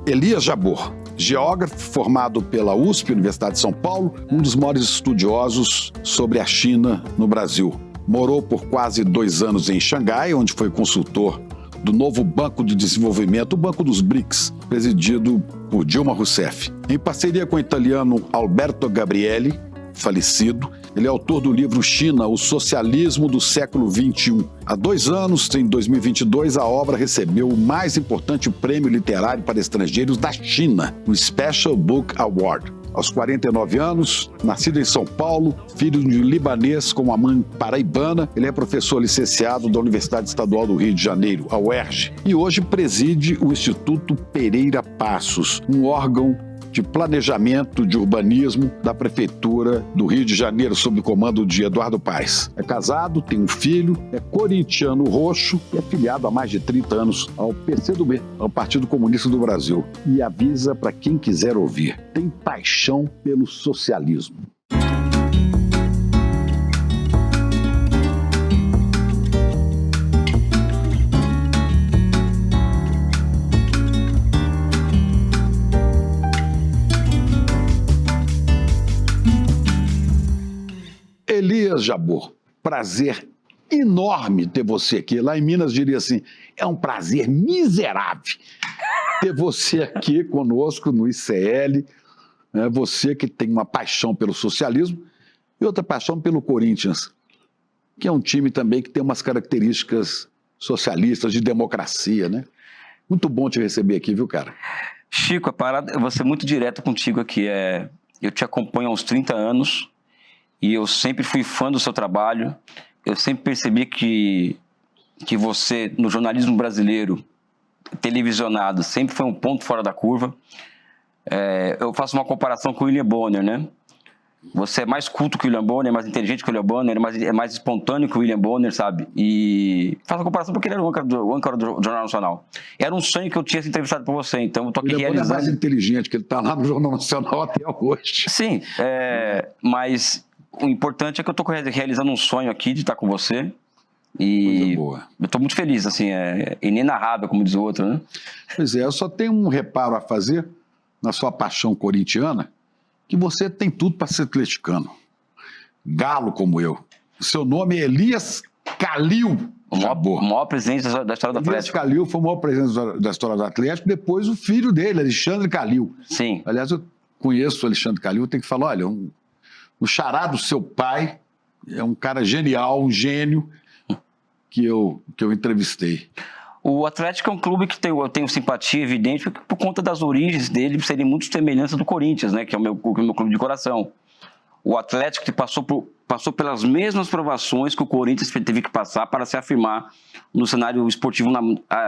Elias Jabbour, geógrafo formado pela USP, Universidade de São Paulo, um dos maiores estudiosos sobre a China no Brasil. Morou por quase 2 anos em Xangai, onde foi consultor do novo Banco de Desenvolvimento, o Banco dos BRICS, presidido por Dilma Rousseff. Em parceria com o italiano Alberto Gabrielli, falecido, ele é autor do livro China, o Socialismo do Século XXI. Há 2 anos, em 2022, a obra recebeu o mais importante prêmio literário para estrangeiros da China, o Special Book Award. Aos 49 anos, nascido em São Paulo, filho de um libanês com uma mãe paraibana, ele é professor licenciado da Universidade Estadual do Rio de Janeiro, a UERJ, e hoje preside o Instituto Pereira Passos, um órgão de planejamento de urbanismo da Prefeitura do Rio de Janeiro, sob o comando de Eduardo Paes. É casado, tem um filho, é corintiano roxo e é filiado há mais de 30 anos ao PCdoB, ao Partido Comunista do Brasil. E avisa para quem quiser ouvir, tem paixão pelo socialismo. Elias Jabbour, prazer enorme ter você aqui. Lá em Minas diria assim, é um prazer miserável ter você aqui conosco no ICL, né? Você que tem uma paixão pelo socialismo e outra paixão pelo Corinthians, que é um time também que tem umas características socialistas, de democracia, né? Muito bom te receber aqui, viu, cara? Chico, a parada, eu vou ser muito direto contigo aqui. Eu te acompanho há uns 30 anos, e eu sempre fui fã do seu trabalho. Eu sempre percebi que você, no jornalismo brasileiro, televisionado, sempre foi um ponto fora da curva. Eu faço uma comparação com o William Bonner, né? Você é mais culto que o William Bonner, é mais inteligente que o William Bonner, é mais espontâneo que o William Bonner, sabe? E faço a comparação porque ele era o âncora do Jornal Nacional. Era um sonho que eu tinha se entrevistado por você, então eu tô aqui realizando. Ele é mais inteligente, que ele tá lá no Jornal Nacional até hoje. Sim, mas o importante é que eu estou realizando um sonho aqui de estar com você. E eu estou muito feliz, assim, é inenarrável, como diz o outro, né? Pois é, eu só tenho um reparo a fazer na sua paixão corintiana, que você tem tudo para ser atleticano. Galo como eu. O seu nome é Elias Calil Jabbour. O maior presidente da história do Atlético. Elias Calil foi o maior presidente da história do Atlético, depois o filho dele, Alexandre Calil. Sim. Aliás, eu conheço o Alexandre Calil, tenho que falar, olha, o xará do seu pai é um cara genial, um gênio que eu entrevistei. O Atlético é um clube que eu tenho simpatia evidente por conta das origens dele serem muito semelhantes do Corinthians, né, que é o meu clube de coração. O Atlético que passou pelas mesmas provações que o Corinthians teve que passar para se afirmar no cenário esportivo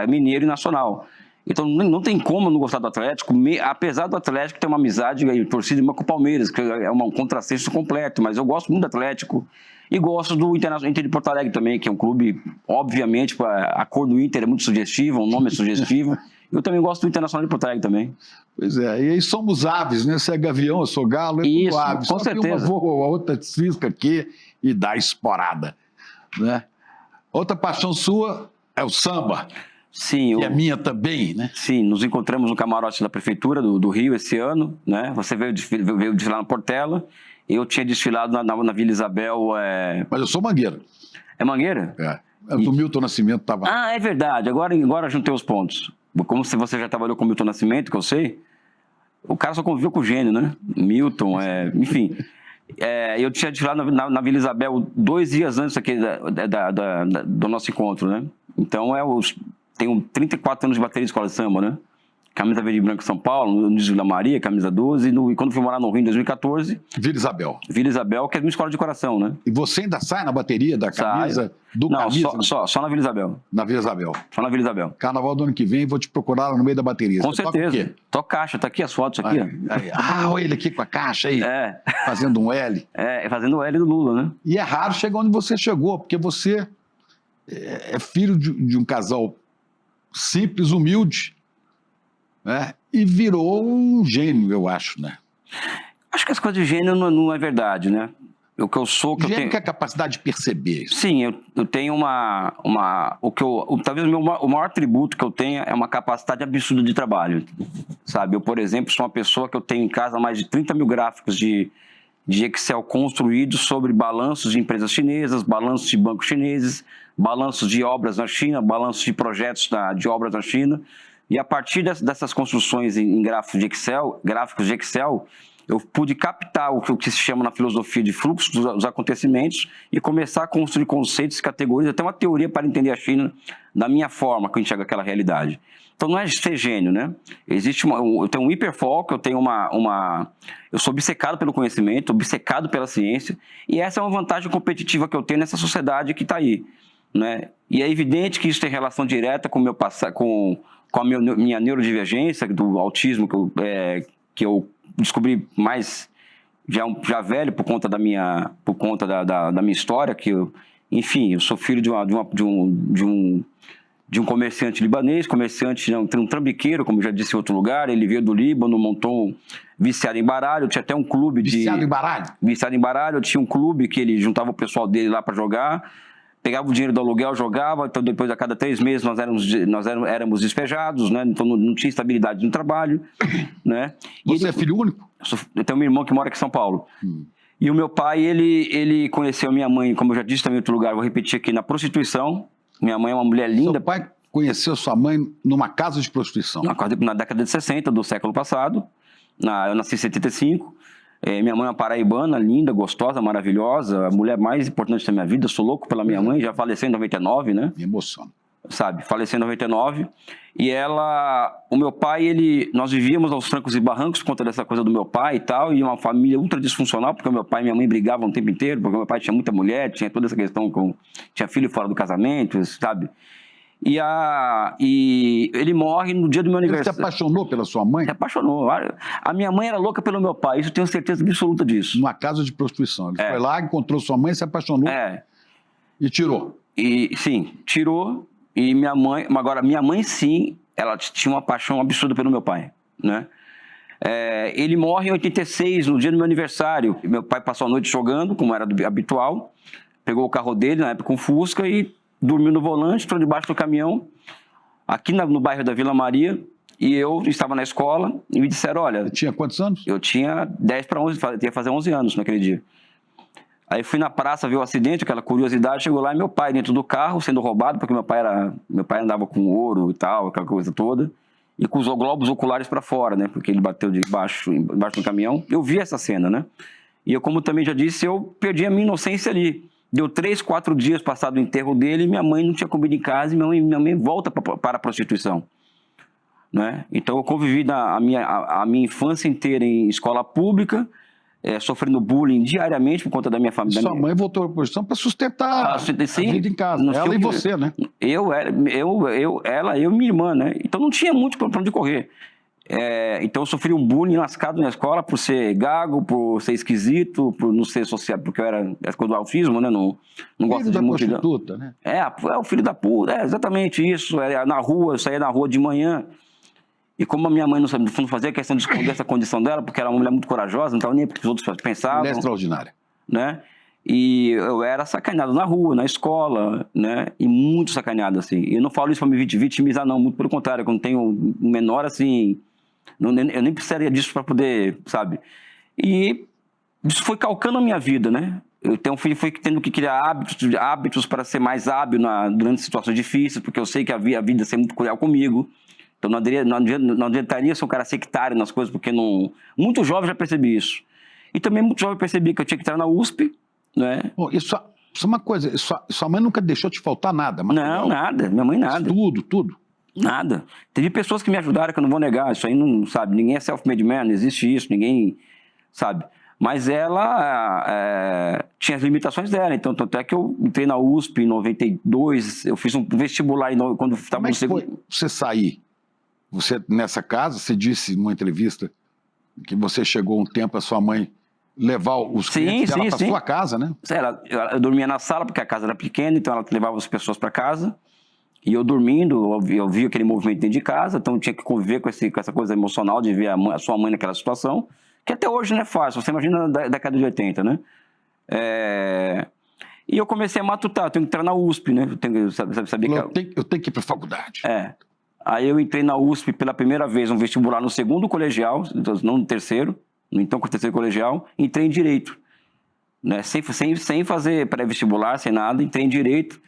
mineiro e nacional. Então não tem como não gostar do Atlético, apesar do Atlético ter uma amizade torcida com o Palmeiras, que é um contrassenso completo, mas eu gosto muito do Atlético e gosto do Inter de Porto Alegre também, que é um clube, obviamente, a cor do Inter é muito sugestiva, o nome é sugestivo. Eu também gosto do Internacional de Porto Alegre também. Pois é, e aí somos aves, né? Você é gavião, eu sou galo, isso, aves. Com certeza. Uma voa, a outra cisca aqui e dá esporada, né? Outra paixão sua é o samba. Sim, e a minha também, né? Sim, nos encontramos no camarote da Prefeitura do Rio esse ano, né? Você veio desfilar na Portela, eu tinha desfilado na Vila Isabel. Mas eu sou mangueira. É mangueira? Do Milton Nascimento estava. Ah, é verdade, agora juntei os pontos. Como você já trabalhou com o Milton Nascimento, que eu sei, o cara só conviveu com o gênio, né? Milton, enfim. Eu tinha desfilado na Vila Isabel 2 dias antes aqui do nosso encontro, né? Então tenho 34 anos de bateria de escola de samba, né? Camisa verde e branca em São Paulo, no Vila Maria, camisa 12, e quando fui morar no Rio em 2014... Vila Isabel. Vila Isabel, que é uma escola de coração, né? E você ainda sai na bateria da camisa? Não, só na Vila Isabel. Na Vila Isabel. Só na Vila Isabel. Carnaval do ano que vem, vou te procurar lá no meio da bateria. Com certeza. Toca caixa, tá aqui as fotos aqui, ó. Olha ele aqui com a caixa aí, fazendo um L. Fazendo o L do Lula, né? E é raro chegar onde você chegou, porque você é filho de um casal simples, humilde, né? E virou um gênio, eu acho, né? Acho que as coisas de gênio não é verdade, né? o que eu sou... Que eu tenho... é a capacidade de perceber isso. Sim, eu tenho talvez o maior atributo que eu tenho é uma capacidade absurda de trabalho, sabe? Eu, por exemplo, sou uma pessoa que eu tenho em casa mais de 30 mil gráficos de Excel construídos sobre balanços de empresas chinesas, balanços de bancos chineses, balanços de obras na China, balanços de projetos de obras na China. E a partir dessas construções em gráficos de Excel, eu pude captar o que se chama na filosofia de fluxo dos acontecimentos e começar a construir conceitos, categorias, até uma teoria para entender a China da minha forma que eu enxergo aquela realidade. Então não é ser gênio, né? Eu tenho um hiperfoco, eu sou obcecado pelo conhecimento, obcecado pela ciência, e essa é uma vantagem competitiva que eu tenho nessa sociedade que está aí, né? E é evidente que isso tem relação direta com o meu passado, com a minha neurodivergência, do autismo que eu descobri mais já velho por conta da minha história, enfim, eu sou filho de um comerciante libanês, um trambiqueiro, como eu já disse em outro lugar. Ele veio do Líbano, montou viciado em baralho, eu tinha até um clube Viciado em baralho? Viciado em baralho, eu tinha um clube que ele juntava o pessoal dele lá para jogar, pegava o dinheiro do aluguel, jogava, então depois a cada 3 meses nós éramos despejados, né? Então não tinha estabilidade no trabalho, né? Você é filho único? Eu tenho um irmão que mora aqui em São Paulo. E o meu pai, ele conheceu a minha mãe, como eu já disse também em outro lugar, vou repetir aqui, na prostituição. Minha mãe é uma mulher linda. Seu pai conheceu sua mãe numa casa de prostituição? Na década de 60 do século passado. Eu nasci em 75. Minha mãe é uma paraibana, linda, gostosa, maravilhosa, a mulher mais importante da minha vida. Eu sou louco pela minha mãe, já faleceu em 99, né? Me emociona. Sabe, faleceu em 99. E o meu pai, nós vivíamos aos trancos e barrancos por conta dessa coisa do meu pai e tal, e uma família ultra disfuncional, porque o meu pai e minha mãe brigavam o tempo inteiro, porque o meu pai tinha muita mulher, tinha toda essa questão tinha filho fora do casamento, sabe? E ele morre no dia do meu aniversário. Você se apaixonou pela sua mãe? Se apaixonou. A minha mãe era louca pelo meu pai, isso eu tenho certeza absoluta disso. Numa casa de prostituição. Ele foi lá, encontrou sua mãe, se apaixonou e tirou. Sim, tirou. E minha mãe, sim, ela tinha uma paixão absurda pelo meu pai, né? Ele morre em 86, no dia do meu aniversário. Meu pai passou a noite jogando, como era habitual, pegou o carro dele, na época um Fusca, e dormiu no volante, entrou debaixo do caminhão, aqui no bairro da Vila Maria, e eu estava na escola, e me disseram, olha... Você tinha quantos anos? Eu tinha 10 para 11, ia fazer 11 anos naquele dia. Aí fui na praça ver o acidente, aquela curiosidade, chegou lá e meu pai dentro do carro, sendo roubado, porque meu pai andava com ouro e tal, aquela coisa toda, e com os globos oculares para fora, né? Porque ele bateu embaixo do caminhão. Eu vi essa cena, né? E eu, como também já disse, eu perdi a minha inocência ali. Deu 3, 4 dias passado o enterro dele, e minha mãe não tinha comida em casa, e minha mãe volta para a prostituição, né? Então eu convivi a minha infância inteira em escola pública, sofrendo bullying diariamente por conta da minha família. Sua mãe voltou à prostituição para sustentar a vida em casa. Ela e você, né? Ela, eu e minha irmã, né? Então não tinha muito para onde correr. Então eu sofri um bullying lascado na escola por ser gago, por ser esquisito, por não ser social, porque eu era coisa do autismo, né? Não gosto de multidão. Prostituta, né? O filho da puta, exatamente isso. Na rua, eu saía na rua de manhã. E como a minha mãe não fazia questão de esconder essa condição dela, porque era uma mulher muito corajosa, não estava nem porque os outros pensavam. Mulher extraordinária. Né? E eu era sacaneado na rua, na escola, né? E muito sacaneado, assim. E eu não falo isso para me vitimizar, não. Muito pelo contrário, eu não tenho um menor, assim... eu nem precisaria disso para poder, sabe? E isso foi calcando a minha vida, né? Eu tenho um filho, fui tendo que criar hábitos para ser mais hábil durante situações difíceis, porque eu sei que a vida ia ser muito cruel comigo. Então não adiantaria ser um cara sectário nas coisas, porque muito jovem já percebi isso. E também muito jovem percebi que eu tinha que entrar na USP, né? Isso é uma coisa, sua mãe nunca deixou te faltar nada? Não, nada. Minha mãe nada. Tudo? Nada. Teve pessoas que me ajudaram, que eu não vou negar. Isso aí não, sabe, ninguém é self-made man, não existe isso, ninguém, sabe. Mas ela tinha as limitações dela, então tanto é que eu entrei na USP em 92, eu fiz um vestibular quando estava no segundo... Como é que foi você sair? Você, nessa casa, você disse numa entrevista que você chegou um tempo a sua mãe levar os clientes dela para sua casa, né? Eu dormia na sala, porque a casa era pequena, então ela levava as pessoas para casa. E eu dormindo, eu via aquele movimento dentro de casa, então eu tinha que conviver com essa coisa emocional de ver a sua mãe naquela situação, que até hoje não é fácil. Você imagina da década de 80, né? E eu comecei a matutar, eu tenho que entrar na USP, né? Eu tenho que saber eu tenho que ir para a faculdade. Aí eu entrei na USP pela primeira vez, um vestibular no segundo colegial, não no terceiro, então com o terceiro colegial, entrei em Direito. Né? Sem fazer pré-vestibular, sem nada, entrei em Direito.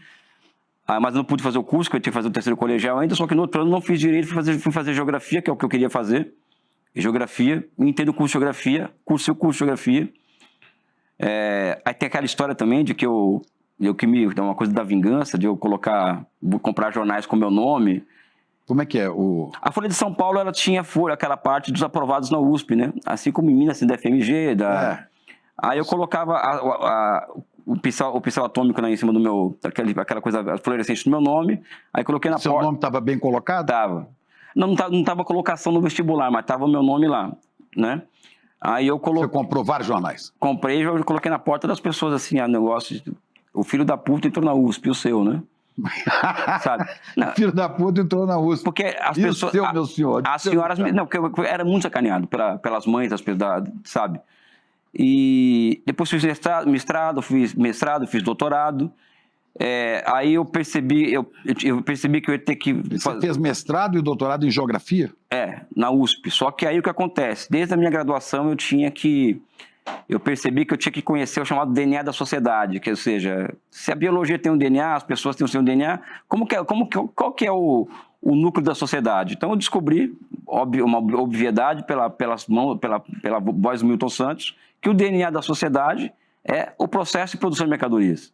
Mas não pude fazer o curso, que eu tinha que fazer o terceiro colegial ainda, só que no outro ano não fiz Direito, fui fazer Geografia, que é o que eu queria fazer. Geografia, entrei no curso de Geografia, cursei o curso de Geografia. Aí tem aquela história também de que uma coisa da vingança, de eu comprar jornais com meu nome. Como é que é? A Folha de São Paulo, ela tinha aquela parte dos aprovados na USP, né? Assim como em Minas, assim, da FMG, Aí eu colocava o pincel atômico em cima do meu, aquela coisa fluorescente do meu nome, aí coloquei na porta. Seu nome estava bem colocado? Tava. Não tava colocação no vestibular, mas tava o meu nome lá, né? Aí eu coloquei... Você comprou vários jornais? Comprei e eu coloquei na porta das pessoas, assim, o filho da puta entrou na USP, o seu, né? Sabe? Não. Filho da puta entrou na USP. Porque as pessoas... O seu, meu senhor? As senhoras... Não, porque eu era muito sacaneado pelas mães, sabe? E depois fiz mestrado, fiz doutorado. Aí eu percebi que eu ia ter que... Você fez mestrado e doutorado em Geografia? Na USP. Só que aí o que acontece? Desde a minha graduação eu percebi que eu tinha que conhecer o chamado DNA da sociedade, ou seja, se a biologia tem um DNA, as pessoas têm o seu DNA, qual que é o núcleo da sociedade? Então eu descobri, uma obviedade pela voz do Milton Santos, que o DNA da sociedade é o processo de produção de mercadorias.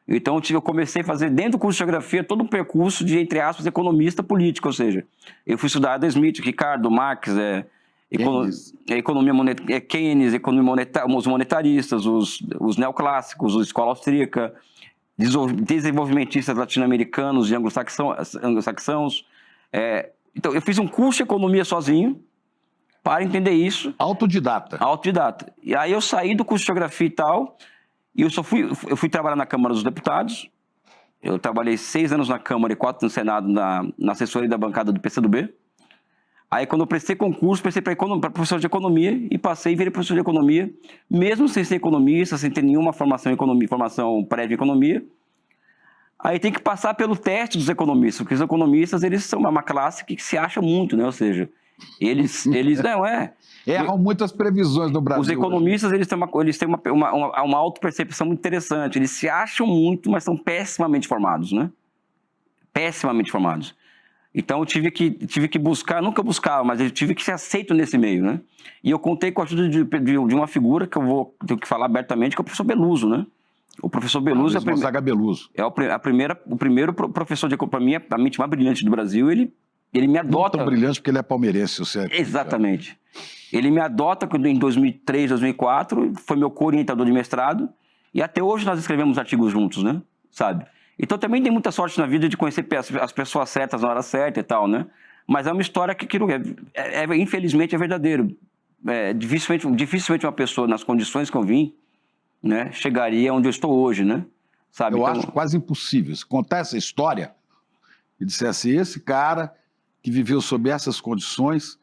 Então eu comecei a fazer dentro do curso de Geografia todo um percurso de, entre aspas, economista político, ou seja, eu fui estudar Adam Smith, Ricardo, Marx, economia monetária, Keynes, economia monetária, os monetaristas, os neoclássicos, a escola austríaca, desenvolvimentistas latino-americanos e anglo-saxãos. Então, eu fiz um curso de economia sozinho para entender isso. Autodidata. E aí eu saí do curso de Geografia e tal, e eu fui trabalhar na Câmara dos Deputados. Eu trabalhei 6 anos na Câmara e 4 no Senado, na assessoria da bancada do PCdoB. Aí, quando eu prestei concurso, prestei para professor de economia e passei e virei professor de economia, mesmo sem ser economista, sem ter nenhuma formação prévia em economia. Aí tem que passar pelo teste dos economistas, porque os economistas, eles são uma classe que se acha muito, né? Ou seja, eles não erram muitas previsões no Brasil. Os economistas, eles têm uma autopercepção muito interessante. Eles se acham muito, mas são pessimamente formados, né? Pessimamente formados. Então eu tive que buscar, nunca buscava, mas eu tive que ser aceito nesse meio, né? E eu contei com a ajuda de uma figura que eu tenho que falar abertamente, que é o professor Beluso, né? O professor Beluso o primeiro professor de economia, a mente mais brilhante do Brasil. Ele me adota. Não tão brilhante porque ele é palmeirense, você. Exatamente. Ele me adota em 2003, 2004, foi meu co-orientador de mestrado, e até hoje nós escrevemos artigos juntos, né? Sabe? Então também tem muita sorte na vida de conhecer as pessoas certas na hora certa e tal, né? Mas é uma história que infelizmente é verdadeiro. Dificilmente uma pessoa, nas condições que eu vim, né, chegaria onde eu estou hoje, né? Sabe? Eu acho quase impossível. Se contar essa história e dissesse, esse cara que viveu sob essas condições,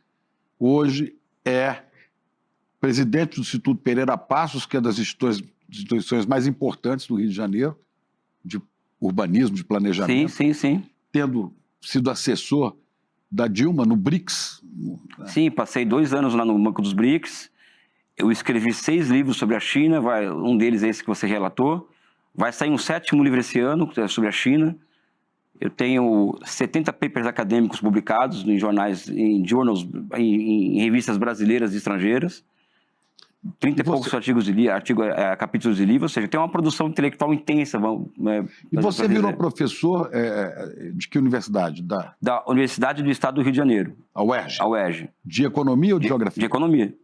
hoje é presidente do Instituto Pereira Passos, que é das instituições mais importantes do Rio de Janeiro, de urbanismo, de planejamento. Sim. Tendo sido assessor da Dilma no BRICS. Sim, passei 2 anos lá no Banco dos BRICS. Eu escrevi 6 livros sobre a China, um deles é esse que você relatou. Vai sair um 7º livro esse ano sobre a China. Eu tenho 70 papers acadêmicos publicados em jornais, em revistas brasileiras e estrangeiras. 30 e poucos capítulos de livro, ou seja, tem uma produção intelectual intensa. E você virou professor de que universidade? Da Universidade do Estado do Rio de Janeiro. A UERJ? A UERJ. De economia ou de geografia? De economia.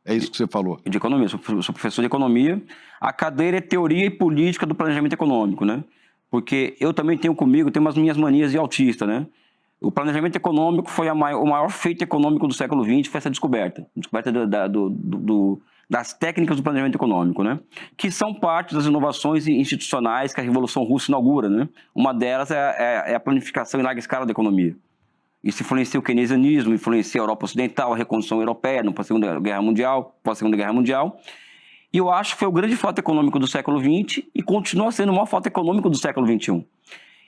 É isso que você falou? De economia, sou professor de economia. A cadeira é teoria e política do planejamento econômico, né? Porque eu também tenho umas minhas manias de autista, né? O planejamento econômico foi o maior feito econômico do século XX, foi essa descoberta das técnicas do planejamento econômico, né? Que são parte das inovações institucionais que a Revolução Russa inaugura, né? Uma delas é a planificação em larga escala da economia. Isso influencia o keynesianismo, influencia a Europa Ocidental, a reconstrução europeia pós-Segunda Guerra Mundial. E eu acho que foi o grande fato econômico do século XX e continua sendo o maior fato econômico do século XXI.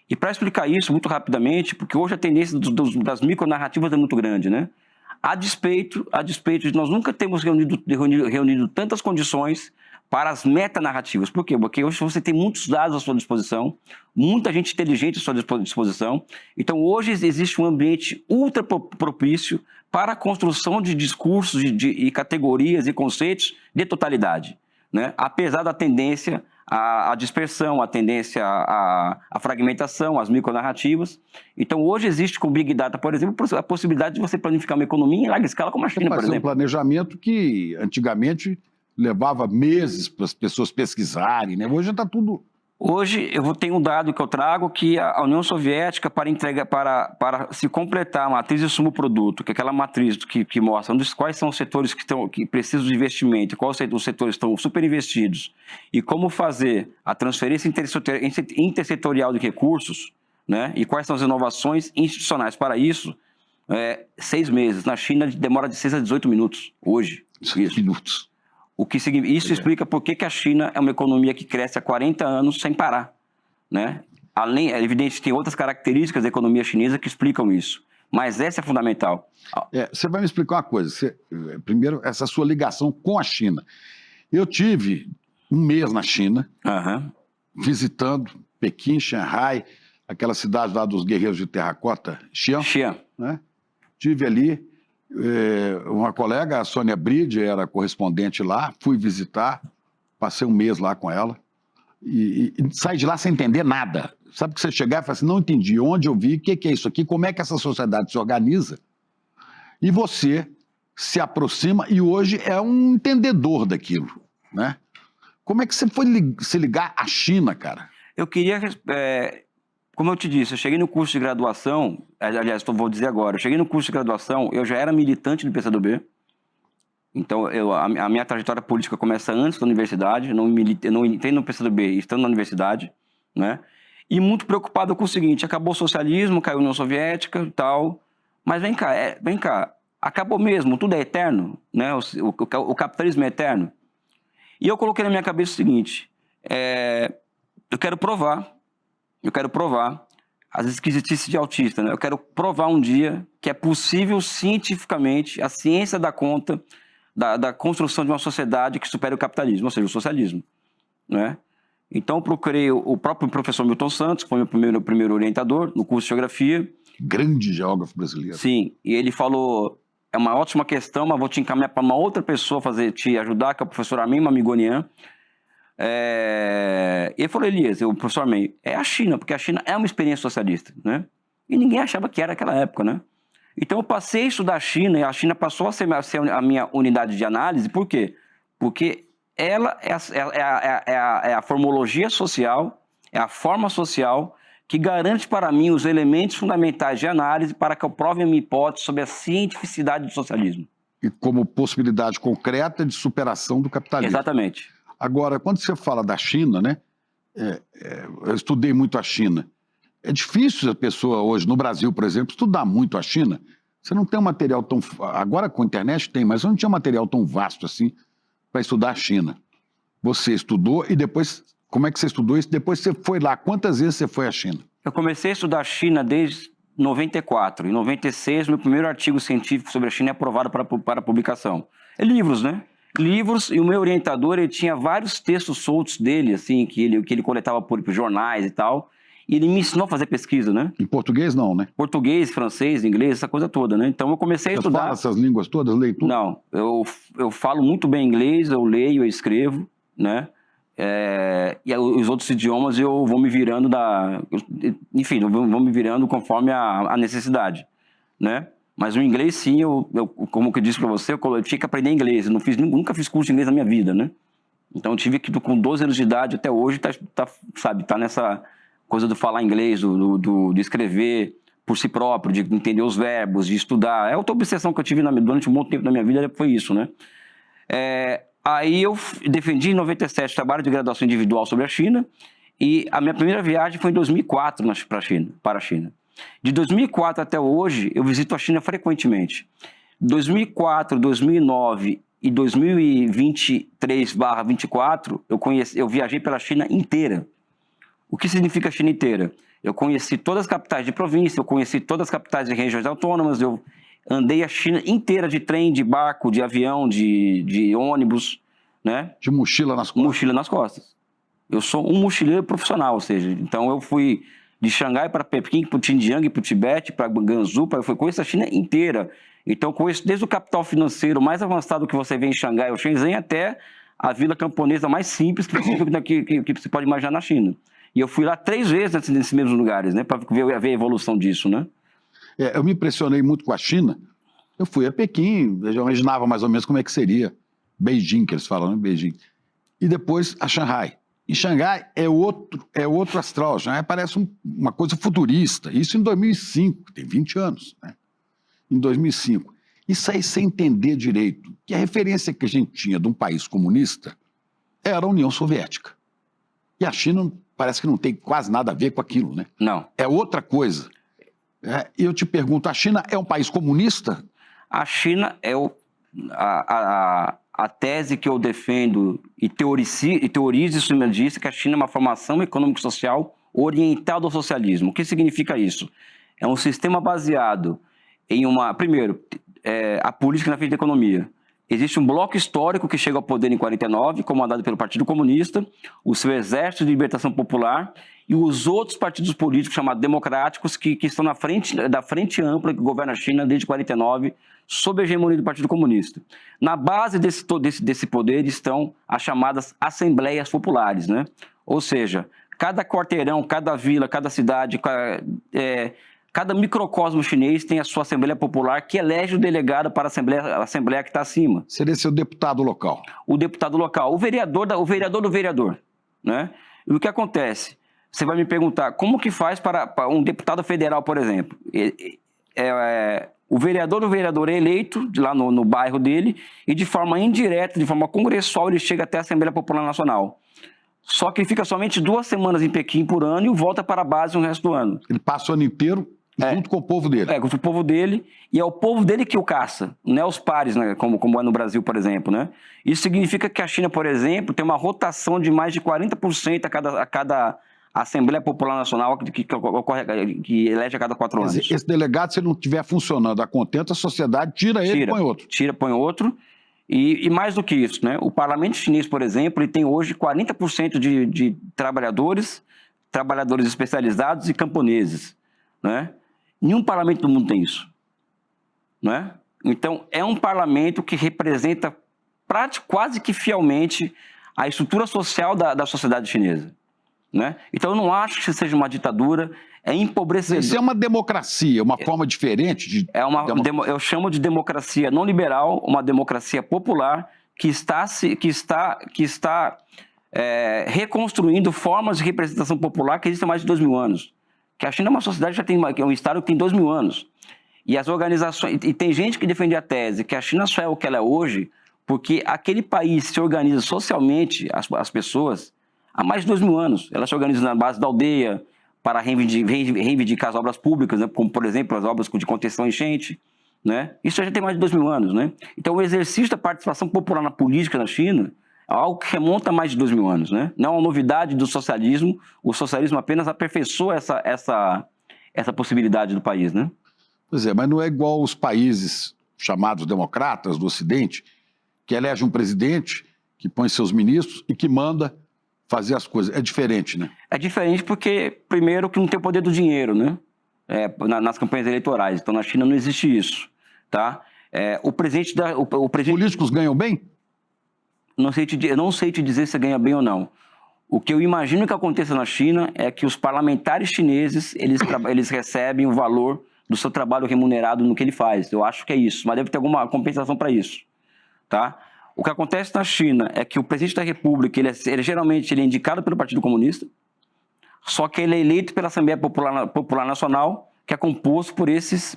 E para explicar isso muito rapidamente, porque hoje a tendência das micronarrativas é muito grande, né? A despeito de nós nunca termos reunido tantas condições para as metanarrativas. Por quê? Porque hoje você tem muitos dados à sua disposição, muita gente inteligente à sua disposição. Então, hoje existe um ambiente ultra propício para a construção de discursos e categorias e conceitos de totalidade, né? Apesar da tendência à dispersão, a tendência à fragmentação, às micronarrativas. Então, hoje existe com o Big Data, por exemplo, a possibilidade de você planificar uma economia em larga escala, como a China, por exemplo. Um planejamento que antigamente levava meses para as pessoas pesquisarem, né? Hoje está tudo... Hoje eu tenho um dado que eu trago que a União Soviética, para se completar a matriz de sumo-produto, que é aquela matriz que mostra quais são os setores que precisam de investimento, quais os setores estão superinvestidos e como fazer a transferência intersetorial de recursos, né? E quais são as inovações institucionais para isso, 6 meses. Na China demora de 6 a 18 minutos, hoje. 6 minutos. Isso explica por que a China é uma economia que cresce há 40 anos sem parar, né? É evidente que tem outras características da economia chinesa que explicam isso, mas essa é fundamental. Você vai me explicar uma coisa. Primeiro, essa sua ligação com a China. Eu tive um mês na China, visitando Pequim, Xangai, aquela cidade lá dos guerreiros de terracota, Xi'an, né? Tive ali... uma colega, a Sônia Bride, era correspondente lá, fui visitar, passei um mês lá com ela e saí de lá sem entender nada. Sabe que você chegar e falar assim, não entendi onde eu vi, o que é isso aqui, como é que essa sociedade se organiza, e você se aproxima e hoje é um entendedor daquilo, né? Como é que você foi se ligar à China, cara? Eu queria... Como eu te disse, eu cheguei no curso de graduação, aliás, vou dizer agora, eu cheguei no curso de graduação, eu já era militante do PCdoB, então a minha trajetória política começa antes da universidade, eu não entrei no PCdoB estando na universidade, né? E muito preocupado com o seguinte, acabou o socialismo, caiu a União Soviética e tal, mas vem cá, acabou mesmo, tudo é eterno, né? O capitalismo é eterno. E eu coloquei na minha cabeça o seguinte, eu quero provar as esquisitices de autista, né? Eu quero provar um dia que é possível cientificamente, a ciência dá conta da construção de uma sociedade que supere o capitalismo, ou seja, o socialismo, né? Então eu procurei o próprio professor Milton Santos, que foi meu primeiro orientador no curso de Geografia. Grande geógrafo brasileiro. Sim, e ele falou, é uma ótima questão, mas vou te encaminhar para uma outra pessoa te ajudar, que é o professor Armin Mamigonian. E ele falou, Elias, o professor Armin, é a China, porque a China é uma experiência socialista, né? E ninguém achava que era naquela época, né? Então eu passei a estudar a China, e a China passou a ser a minha unidade de análise, por quê? Porque ela é a formologia social, é a forma social que garante para mim os elementos fundamentais de análise para que eu prove a minha hipótese sobre a cientificidade do socialismo. E como possibilidade concreta de superação do capitalismo. Exatamente. Agora, quando você fala da China, né? Eu estudei muito a China. É difícil a pessoa hoje, no Brasil, por exemplo, estudar muito a China. Você não tem um material tão... Agora com a internet tem, mas eu não tinha um material tão vasto assim para estudar a China. Você estudou e depois... Como é que você estudou isso? Depois você foi lá. Quantas vezes você foi à China? Eu comecei a estudar a China desde 94. Em 96, meu primeiro artigo científico sobre a China é aprovado para publicação. É livros, né? Livros, e o meu orientador, ele tinha vários textos soltos dele, assim, que ele coletava por jornais e tal, e ele me ensinou a fazer pesquisa, né? Em português não, né? Português, francês, inglês, essa coisa toda, né? Então eu comecei a estudar... Você fala essas línguas todas, leio tudo? Não, eu falo muito bem inglês, eu leio, eu escrevo, né? E os outros idiomas eu vou me virando enfim, eu vou me virando conforme a necessidade, né? Mas o inglês, sim, como eu disse para você, eu tinha que aprender inglês. Eu nunca fiz curso de inglês na minha vida, né? Então eu tive que, com 12 anos de idade até hoje, tá nessa coisa do falar inglês, de escrever por si próprio, de entender os verbos, de estudar. É outra obsessão que eu tive durante um bom tempo da minha vida, foi isso, né? Aí eu defendi em 97 trabalho de graduação individual sobre a China, e a minha primeira viagem foi em 2004 para a China. De 2004 até hoje, eu visito a China frequentemente. 2004, 2009 e 2023/24, eu viajei pela China inteira. O que significa a China inteira? Eu conheci todas as capitais de província, eu conheci todas as capitais de regiões autônomas, eu andei a China inteira de trem, de barco, de avião, de ônibus, né? De mochila nas costas. Mochila nas costas. Eu sou um mochileiro profissional, ou seja, então eu fui de Xangai para Pequim, para o Xinjiang, para o Tibete, para Gansu, eu conheço a China inteira. Então eu conheço desde o capital financeiro mais avançado que você vê em Xangai ou Shenzhen até a vila camponesa mais simples que você pode imaginar na China. E eu fui lá 3 vezes nesses mesmos lugares, né, para ver a evolução disso, né? Eu me impressionei muito com a China. Eu fui a Pequim, eu já imaginava mais ou menos como é que seria. Beijing, que eles falam, né? Beijing. E depois a Xangai. E Xangai é outro astral. Xangai parece uma coisa futurista. Isso em 2005, tem 20 anos, né? Em 2005. Isso aí sem entender direito, que a referência que a gente tinha de um país comunista era a União Soviética. E a China parece que não tem quase nada a ver com aquilo, né? Não. É outra coisa. E eu te pergunto, a China é um país comunista? A China é a tese que eu defendo e teorizo isso mesmo disso, que a China é uma formação econômico-social orientada ao socialismo. O que significa isso? É um sistema baseado em primeiro, a política na frente da economia. Existe um bloco histórico que chega ao poder em 49, comandado pelo Partido Comunista, o seu Exército de Libertação Popular e os outros partidos políticos chamados democráticos que estão na frente da frente ampla que governa a China desde 49, sob a hegemonia do Partido Comunista. Na base desse poder estão as chamadas Assembleias Populares, né? Ou seja, cada quarteirão, cada vila, cada cidade, cada microcosmo chinês tem a sua Assembleia Popular que elege o delegado para a Assembleia que está acima. Seria seu deputado local. O deputado local, o vereador do vereador, né? E o que acontece? Você vai me perguntar, como que faz para um deputado federal, por exemplo? O vereador do vereador é eleito lá no bairro dele e de forma indireta, de forma congressual, ele chega até a Assembleia Popular Nacional. Só que ele fica somente 2 semanas em Pequim por ano e volta para a base no resto do ano. Ele passa o ano inteiro junto com o povo dele. Com o povo dele, e é o povo dele que o caça, não é os pares, né, como é no Brasil, por exemplo, né? Isso significa que a China, por exemplo, tem uma rotação de mais de 40% a cada Assembleia Popular Nacional que elege a cada 4 anos. Esse delegado, se ele não estiver funcionando a contento, a sociedade tira ele e põe outro. Põe outro. E mais do que isso, né? O parlamento chinês, por exemplo, ele tem hoje 40% de trabalhadores especializados e camponeses, né? Nenhum parlamento do mundo tem isso, né? Então, é um parlamento que representa quase que fielmente a estrutura social da sociedade chinesa, né? Então, eu não acho que seja uma ditadura, é empobrecedor. Isso é uma democracia, uma forma diferente de... Eu chamo de democracia não liberal, uma democracia popular que está reconstruindo formas de representação popular que existem há mais de 2.000 anos. Que a China é uma sociedade é um estado que tem 2.000 anos. E as organizações... E tem gente que defende a tese que a China só é o que ela é hoje porque aquele país se organiza socialmente, as pessoas, há mais de 2.000 anos. Elas se organizam na base da aldeia para reivindicar as obras públicas, né? Como, por exemplo, as obras de contenção à enchente, né? Isso já tem mais de 2.000 anos, né? Então, o exercício da participação popular na política na China é algo que remonta a mais de 2.000 anos, né? Não é uma novidade do socialismo, o socialismo apenas aperfeiçoa essa possibilidade do país, né? Pois é, mas não é igual os países chamados democratas do Ocidente, que elege um presidente, que põe seus ministros e que manda fazer as coisas. É diferente, né? É diferente porque, primeiro, que não tem o poder do dinheiro, né? Nas campanhas eleitorais. Então, na China não existe isso, tá? Políticos ganham bem? Eu não sei te dizer se ganha bem ou não. O que eu imagino que aconteça na China é que os parlamentares chineses, eles recebem o valor do seu trabalho remunerado no que ele faz. Eu acho que é isso, mas deve ter alguma compensação para isso, tá? O que acontece na China é que o presidente da República, geralmente ele é indicado pelo Partido Comunista, só que ele é eleito pela Assembleia Popular Nacional, que é composto por esses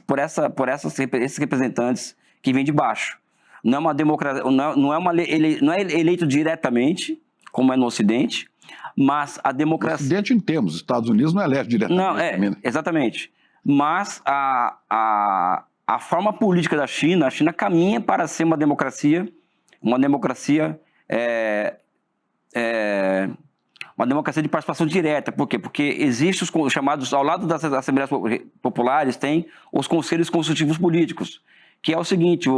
representantes que vêm de baixo. Não é uma democracia, não é eleito diretamente, como é no Ocidente, mas a democracia... No Ocidente, em termos, os Estados Unidos não elege diretamente. Não, exatamente. Mas a forma política da China, a China caminha para ser uma democracia uma democracia uma democracia de participação direta. Por quê? Porque existem os chamados, ao lado das Assembleias Populares, tem os Conselhos Consultivos Políticos, que é o seguinte,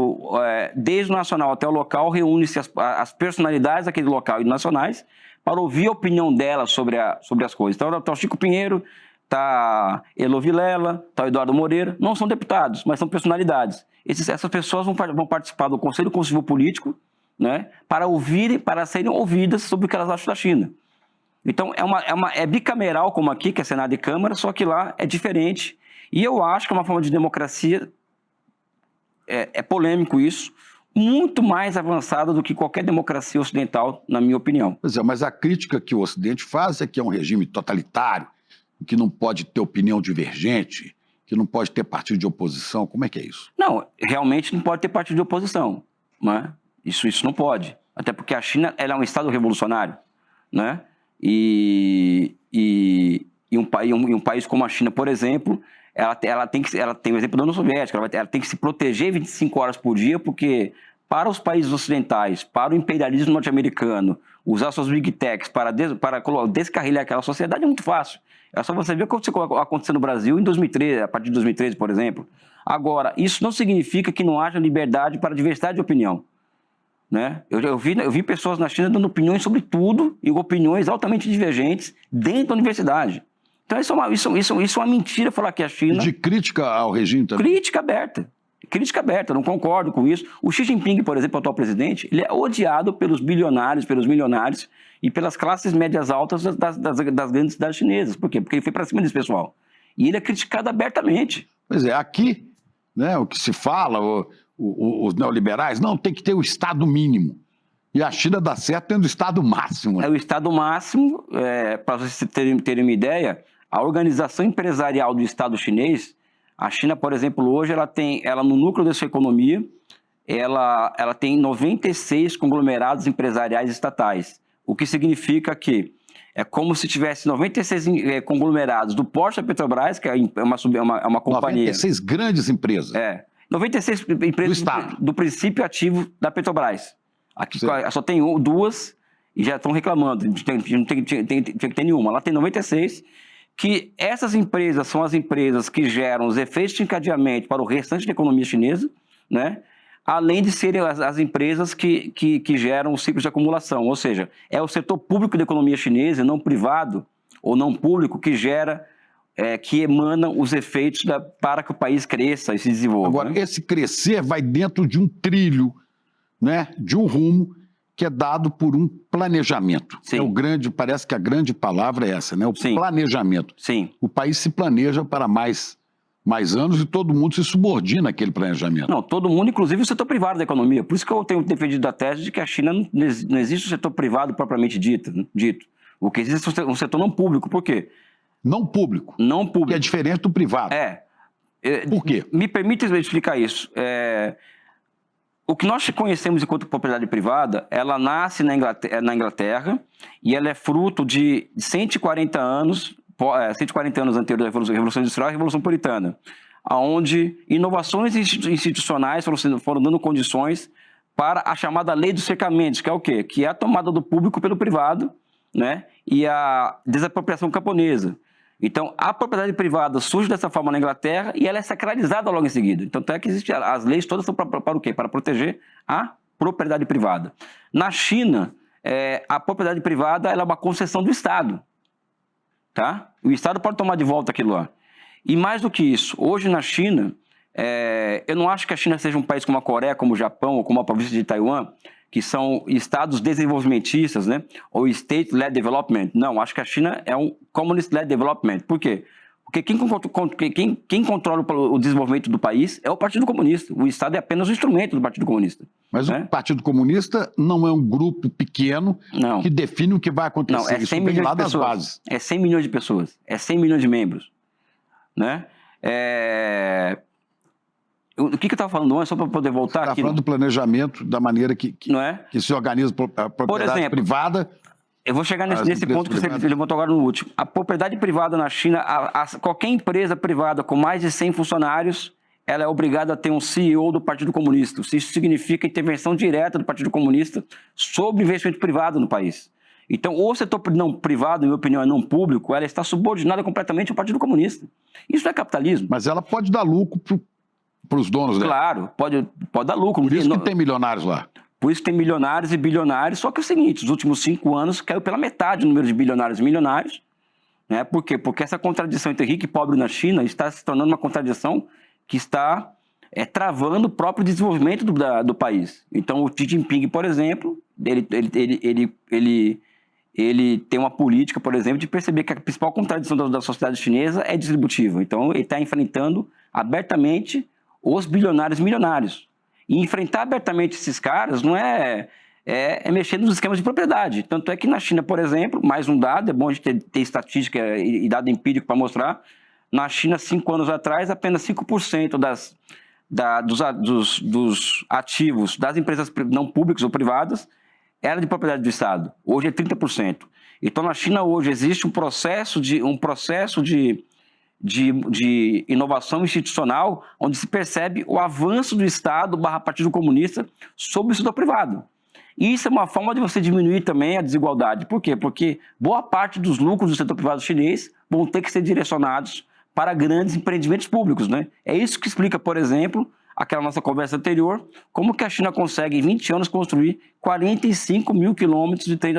desde o nacional até o local, reúne-se as personalidades daquele local e nacionais para ouvir a opinião delas sobre as coisas. Então, está o Chico Pinheiro, está Elo Vilela, está o Eduardo Moreira, não são deputados, mas são personalidades. Essas pessoas vão participar do Conselho Consultivo Político, né, para serem ouvidas sobre o que elas acham da China. Então, é bicameral como aqui, que é Senado e Câmara, só que lá é diferente. E eu acho que é uma forma de democracia, é polêmico isso, muito mais avançada do que qualquer democracia ocidental, na minha opinião. Pois é, mas a crítica que o Ocidente faz é que é um regime totalitário, que não pode ter opinião divergente, que não pode ter partido de oposição. Como é que é isso? Não, realmente não pode ter partido de oposição, né? Isso não pode. Até porque a China ela é um Estado revolucionário, né? E um país como a China, por exemplo, ela tem o exemplo da União Soviética, ela tem que se proteger 25 horas por dia, porque para os países ocidentais, para o imperialismo norte-americano, usar suas big techs para descarrilhar aquela sociedade é muito fácil. É só você ver o que aconteceu no Brasil em 2013, a partir de 2013, por exemplo. Agora, isso não significa que não haja liberdade para diversidade de opinião, né? Eu vi pessoas na China dando opiniões sobre tudo e opiniões altamente divergentes dentro da universidade. Então isso é uma mentira falar que a China... De crítica ao regime também? Crítica aberta, eu não concordo com isso. O Xi Jinping, por exemplo, o atual presidente, ele é odiado pelos bilionários, pelos milionários e pelas classes médias altas das grandes cidades chinesas. Por quê? Porque ele foi para cima desse pessoal. E ele é criticado abertamente. Pois é, aqui, né, o que se fala... Os neoliberais, não, tem que ter o Estado mínimo. E a China dá certo tendo o Estado máximo. É o Estado máximo, para vocês terem uma ideia, a organização empresarial do Estado chinês, a China, por exemplo, hoje, ela no núcleo da sua economia, ela tem 96 conglomerados empresariais estatais, o que significa que é como se tivesse 96 conglomerados do Porsche da Petrobras, que é uma companhia... 96 grandes empresas. 96 empresas do princípio ativo da Petrobras. Aqui só tem duas e já estão reclamando, não tem que ter nenhuma. Lá tem 96, que essas empresas são as empresas que geram os efeitos de encadeamento para o restante da economia chinesa, né? Além de serem as empresas que geram os ciclos de acumulação. Ou seja, é o setor público da economia chinesa, não privado ou não público, que gera... que emanam os efeitos para que o país cresça e se desenvolva. Agora, né? Esse crescer vai dentro de um trilho, né, de um rumo que é dado por um planejamento. Sim. Parece que a grande palavra é essa, né? Sim. Planejamento. Sim. O país se planeja para mais anos e todo mundo se subordina àquele planejamento. Não, todo mundo, inclusive o setor privado da economia. Por isso que eu tenho defendido a tese de que a China não existe um setor privado propriamente dito. O que existe é um setor não público. Por quê? Não público. Não público. Que é diferente do privado. Por quê? Me permite explicar isso. O que nós conhecemos enquanto propriedade privada, ela nasce na Inglaterra e ela é fruto de 140 anos anterior da Revolução Industrial e Revolução Puritana, onde inovações institucionais foram dando condições para a chamada lei dos cercamentos, que é o quê? Que é a tomada do público pelo privado, né? E a desapropriação camponesa. Então, a propriedade privada surge dessa forma na Inglaterra e ela é sacralizada logo em seguida. Então, até que as leis todas são para o quê? Para proteger a propriedade privada. Na China, a propriedade privada ela é uma concessão do Estado. Tá? O Estado pode tomar de volta aquilo lá. E mais do que isso, hoje na China, eu não acho que a China seja um país como a Coreia, como o Japão ou como a província de Taiwan, que são estados desenvolvimentistas, né? Ou state-led development. Não, acho que a China é um communist-led development. Por quê? Porque quem controla o desenvolvimento do país é o Partido Comunista. O Estado é apenas um instrumento do Partido Comunista. Mas o Partido Comunista não é um grupo pequeno que define o que vai acontecer. Não, é 100 milhões de pessoas. É 100 milhões de pessoas. É 100 milhões de membros. Né? O que eu estava falando antes, só para poder voltar aqui? Está falando do planejamento, da maneira que se organiza a propriedade Por exemplo, privada. Eu vou chegar nesse ponto que você levantou agora no último. A propriedade privada na China, qualquer empresa privada com mais de 100 funcionários, ela é obrigada a ter um CEO do Partido Comunista. Isso significa intervenção direta do Partido Comunista sobre investimento privado no país. Então, o setor não privado, em minha opinião, é não público, ela está subordinada completamente ao Partido Comunista. Isso é capitalismo. Mas ela pode dar lucro para os donos dela. Claro, pode dar lucro. Por isso que tem milionários lá. Por isso que tem milionários e bilionários, só que é o seguinte, nos últimos 5 anos caiu pela metade o número de bilionários e milionários. Né? Por quê? Porque essa contradição entre rico e pobre na China está se tornando uma contradição que está travando o próprio desenvolvimento do país. Então, o Xi Jinping, por exemplo, ele tem uma política, por exemplo, de perceber que a principal contradição da sociedade chinesa é distributiva. Então, ele está enfrentando abertamente os bilionários e milionários. E enfrentar abertamente esses caras não é mexer nos esquemas de propriedade. Tanto é que na China, por exemplo, mais um dado, é bom a gente ter estatística e dado empírico para mostrar, na China, 5 anos atrás, apenas 5% dos ativos das empresas não públicas ou privadas era de propriedade do Estado. Hoje é 30%. Então, na China, hoje, existe um processo de inovação institucional onde se percebe o avanço do Estado / Partido Comunista sobre o setor privado. E isso é uma forma de você diminuir também a desigualdade. Por quê? Porque boa parte dos lucros do setor privado chinês vão ter que ser direcionados para grandes empreendimentos públicos, né? É isso que explica, por exemplo, aquela nossa conversa anterior, como que a China consegue, em 20 anos, construir 45 mil quilômetros de trens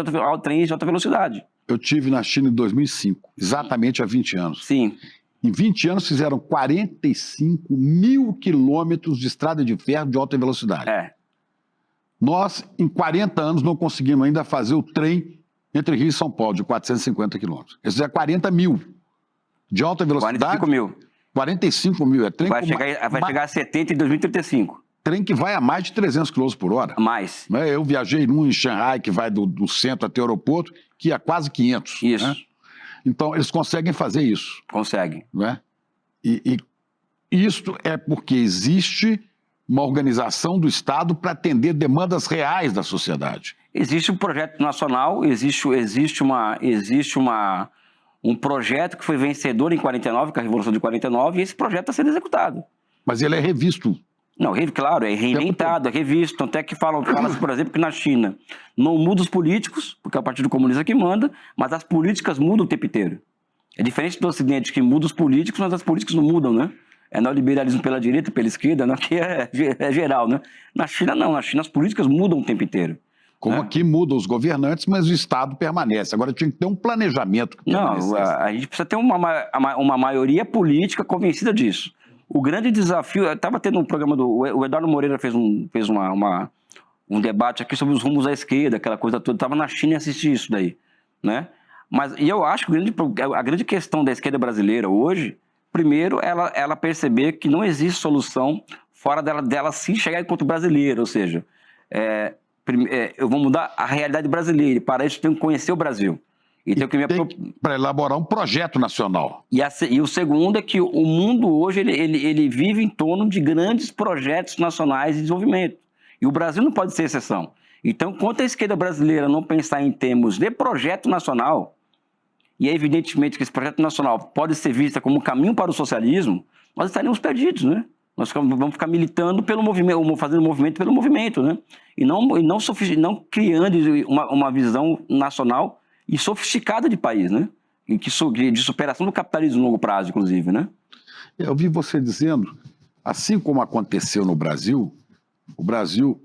de alta velocidade. Eu tive na China em 2005, exatamente há 20 anos. Sim. Em 20 anos fizeram 45 mil quilômetros de estrada de ferro de alta velocidade. Nós, em 40 anos, não conseguimos ainda fazer o trem entre Rio e São Paulo, de 450 quilômetros. Eles fizeram 40 mil de alta velocidade. 45 mil. 45 mil. É trem vai chegar a 70 em 2035. Trem que vai a mais de 300 km por hora. Mais. Eu viajei num em Xangai, que vai do centro até o aeroporto, que é quase 500. Isso. Né? Então, eles conseguem fazer isso. Conseguem. Né? E isto é porque existe uma organização do Estado para atender demandas reais da sociedade. Existe um projeto nacional, existe um projeto que foi vencedor em 49, com a Revolução de 49, e esse projeto está sendo executado. Mas ele é revisto. Não, claro, é reinventado, é revisto. Tanto é que fala-se, por exemplo, que na China não muda os políticos, porque é o Partido Comunista que manda, mas as políticas mudam o tempo inteiro. É diferente do Ocidente, que muda os políticos, mas as políticas não mudam, né? É neoliberalismo pela direita, pela esquerda, né? Que é geral, né? Na China, não. Na China, as políticas mudam o tempo inteiro. Como aqui mudam os governantes, mas o Estado permanece. Agora tinha que ter um planejamento. Não, a gente precisa ter uma maioria política convencida disso. O grande desafio... Eu estava tendo um programa o Eduardo Moreira fez um debate aqui sobre os rumos à esquerda, aquela coisa toda. Eu estava na China e assisti isso daí, né? E eu acho que a grande questão da esquerda brasileira hoje, primeiro, ela perceber que não existe solução fora dela se chegar enquanto brasileira, ou seja... eu vou mudar a realidade brasileira, e para isso eu tenho que conhecer o Brasil. Para elaborar um projeto nacional. E o segundo é que o mundo hoje ele vive em torno de grandes projetos nacionais de desenvolvimento. E o Brasil não pode ser exceção. Então, enquanto a esquerda brasileira não pensar em termos de projeto nacional, e é evidentemente que esse projeto nacional pode ser visto como um caminho para o socialismo, nós estaremos perdidos, né? Nós vamos ficar militando pelo movimento, fazendo movimento pelo movimento, né? E não criando uma visão nacional e sofisticada de país, né? De superação do capitalismo no longo prazo, inclusive, né? Eu vi você dizendo, assim como aconteceu no Brasil, o Brasil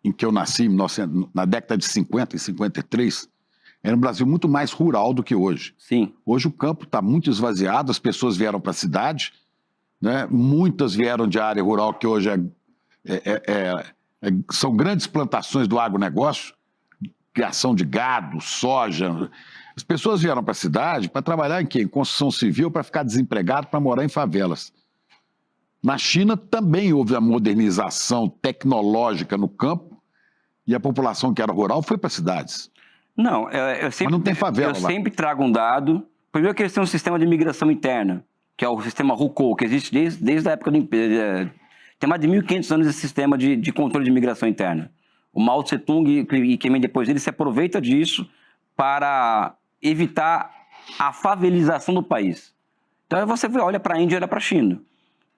em que eu nasci, na década de 50 e 53, era um Brasil muito mais rural do que hoje. Sim. Hoje o campo está muito esvaziado, as pessoas vieram para a cidade, né? Muitas vieram de área rural, que hoje são grandes plantações do agronegócio, criação de gado, soja. As pessoas vieram para a cidade para trabalhar em quê? Em construção civil, para ficar desempregado, para morar em favelas. Na China também houve a modernização tecnológica no campo e a população que era rural foi para as cidades. Não, mas não tem favela lá. Eu sempre trago um dado. Primeiro que eles têm um sistema de imigração interna, que é o sistema Hukou, que existe desde a época do Império. Tem mais de 1.500 anos esse sistema de controle de imigração interna. O Mao Tse-tung e quem vem depois dele se aproveita disso para evitar a favelização do país. Então você olha para a Índia e olha para a China,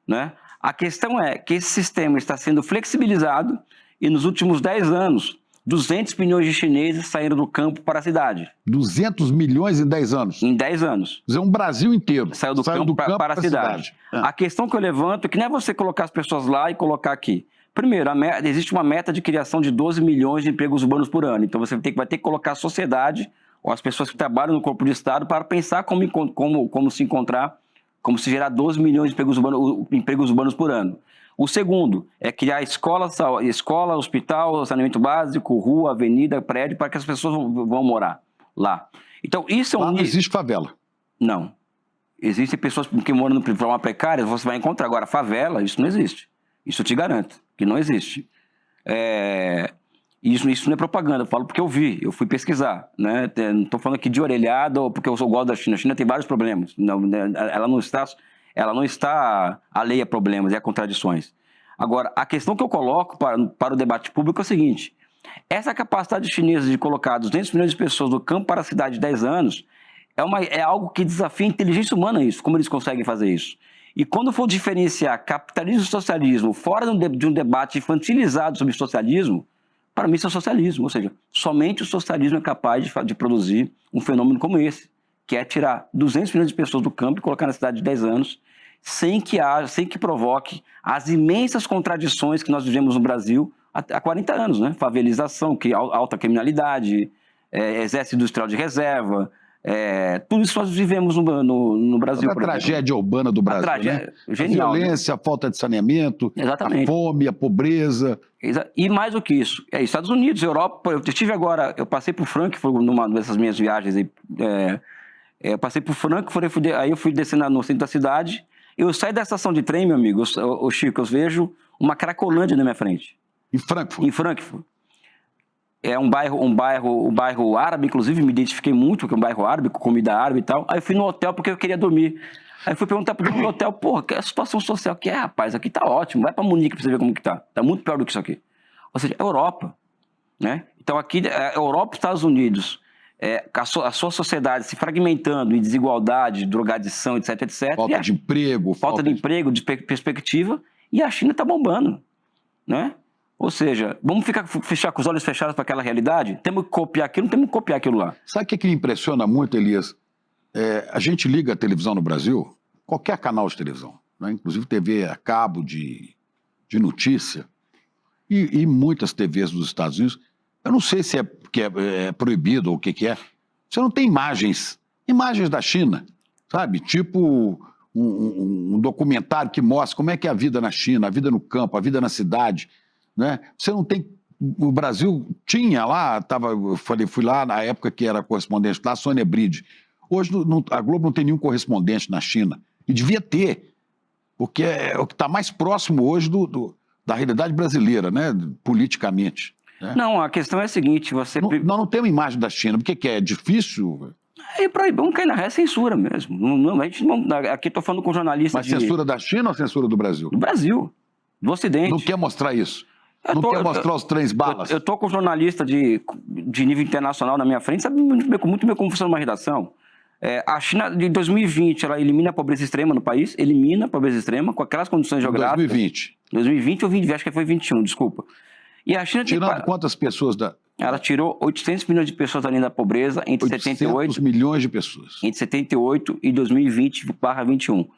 né? A questão é que esse sistema está sendo flexibilizado e nos últimos 10 anos, 200 milhões de chineses saíram do campo para a cidade. 200 milhões em 10 anos? Em 10 anos. Quer dizer, um Brasil inteiro saiu do campo para a cidade. A questão que eu levanto é que não é você colocar as pessoas lá e colocar aqui. Primeiro, existe uma meta de criação de 12 milhões de empregos urbanos por ano. Então você vai ter que colocar a sociedade ou as pessoas que trabalham no corpo de Estado para pensar como se encontrar, como se gerar 12 milhões de empregos urbanos por ano. O segundo é criar escola, hospital, saneamento básico, rua, avenida, prédio, para que as pessoas vão morar lá. Então, isso é lá não existe favela. Não. Existem pessoas que moram de forma precária, você vai encontrar. Agora, favela, isso não existe. Isso eu te garanto, que não existe. Isso não é propaganda, eu falo porque eu fui pesquisar. Né? Não estou falando aqui de orelhada ou porque eu gosto da China. A China tem vários problemas. Ela não está alheia a problemas e a contradições. Agora, a questão que eu coloco para o debate público é o seguinte: essa capacidade chinesa de colocar 200 milhões de pessoas do campo para a cidade em 10 anos é algo que desafia a inteligência humana, isso, como eles conseguem fazer isso. E quando for diferenciar capitalismo e socialismo fora de um debate infantilizado sobre socialismo, para mim isso é socialismo, ou seja, somente o socialismo é capaz de produzir um fenômeno como esse, que é tirar 200 milhões de pessoas do campo e colocar na cidade de 10 anos, sem que provoque as imensas contradições que nós vivemos no Brasil há 40 anos, né? Favelização, alta criminalidade, exército industrial de reserva, tudo isso nós vivemos no Brasil. A tragédia urbana do Brasil, né? Genial, a violência, né? A falta de saneamento, exatamente. A fome, a pobreza. E mais do que isso, Estados Unidos, Europa. Eu passei por Frankfurt numa dessas minhas viagens aí. Eu passei por Frankfurt, aí eu fui descendo no centro da cidade. Eu saí da estação de trem, meu amigo, o Chico, eu vejo uma Cracolândia na minha frente. Em Frankfurt? Em Frankfurt. É um bairro árabe, inclusive me identifiquei muito, porque é um bairro árabe, com comida árabe e tal. Aí eu fui no hotel porque eu queria dormir. Aí fui perguntar pro dono do hotel, porra, que é a situação social que rapaz, aqui tá ótimo, vai pra Munique pra você ver como que tá. Tá muito pior do que isso aqui. Ou seja, é Europa, né? Então aqui, Europa e Estados Unidos, a sua sociedade se fragmentando em desigualdade, drogadição, etc, etc. Falta de emprego. Falta de emprego, de perspectiva, e a China tá bombando, né? Ou seja, vamos fechar com os olhos fechados para aquela realidade? Temos que copiar aquilo, não temos que copiar aquilo lá. Sabe o que me impressiona muito, Elias? A gente liga a televisão no Brasil, qualquer canal de televisão, né? Inclusive TV a cabo de notícia, e muitas TVs dos Estados Unidos. Eu não sei se é proibido ou o que é. Você não tem imagens da China, sabe? Tipo um documentário que mostra como é que é a vida na China, a vida no campo, a vida na cidade, né? Você não tem. O Brasil tinha lá, fui lá na época que era correspondente lá, Sônia Bride. Hoje a Globo não tem nenhum correspondente na China. E devia ter, porque é o que está mais próximo hoje da realidade brasileira, né? Politicamente. Né? Não, a questão é a seguinte: nós não temos imagem da China. Por que é difícil? É proibido, vamos cair na ré, censura mesmo. Aqui estou falando com jornalistas. Mas censura da China ou censura do Brasil? Do Brasil, do Ocidente. Não quer mostrar isso? Quer mostrar os trens balas? Eu estou com jornalista de nível internacional na minha frente, sabe muito bem como funciona uma redação. A China, de 2020, ela elimina a pobreza extrema no país, elimina a pobreza extrema com aquelas condições geográficas. 2020. 2020 ou 2020, acho que foi 21, desculpa. E a China tirando quantas pessoas da... Ela tirou 800 milhões de pessoas da linha da pobreza entre 800 milhões de pessoas. Entre 78 e 2020/21.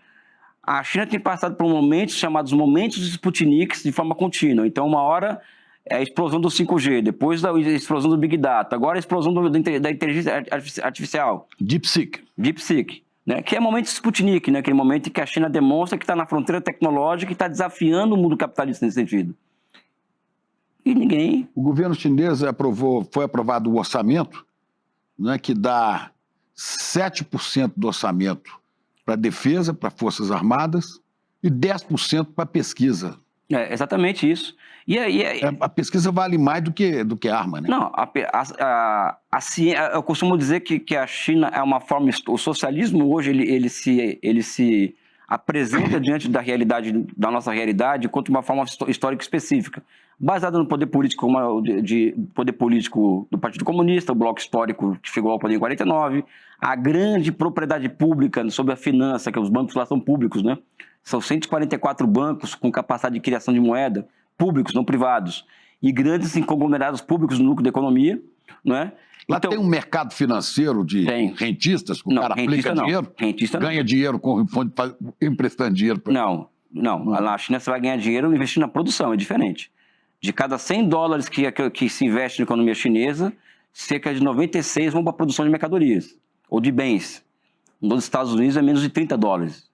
A China tem passado por momentos chamados momentos de Sputniks de forma contínua. Então, uma hora é a explosão do 5G, depois a explosão do Big Data, agora a explosão da inteligência artificial. DeepSeek, né? Que é o momento de Sputnik, né? Aquele momento em que a China demonstra que está na fronteira tecnológica e está desafiando o mundo capitalista nesse sentido. E ninguém... O governo chinês foi aprovado o orçamento, né, que dá 7% do orçamento para defesa, para Forças Armadas, e 10% para pesquisa. É exatamente isso. A pesquisa vale mais do que arma, né? Não, eu costumo dizer que a China é uma forma... O socialismo hoje, ele se apresenta diante da nossa realidade quanto uma forma histórica específica, baseada no poder político, poder político do Partido Comunista, o bloco histórico que chegou ao poder em 49, a grande propriedade pública sobre a finança, que os bancos lá são públicos, né? São 144 bancos com capacidade de criação de moeda, públicos, não privados, e grandes conglomerados públicos no núcleo da economia, não é? Lá tem um mercado financeiro de rentistas, que o cara aplica dinheiro, ganha dinheiro emprestando dinheiro. Não. Na China você vai ganhar dinheiro investindo na produção, é diferente. De cada 100 dólares que se investe na economia chinesa, cerca de 96 vão para a produção de mercadorias ou de bens. Nos Estados Unidos é menos de 30 dólares.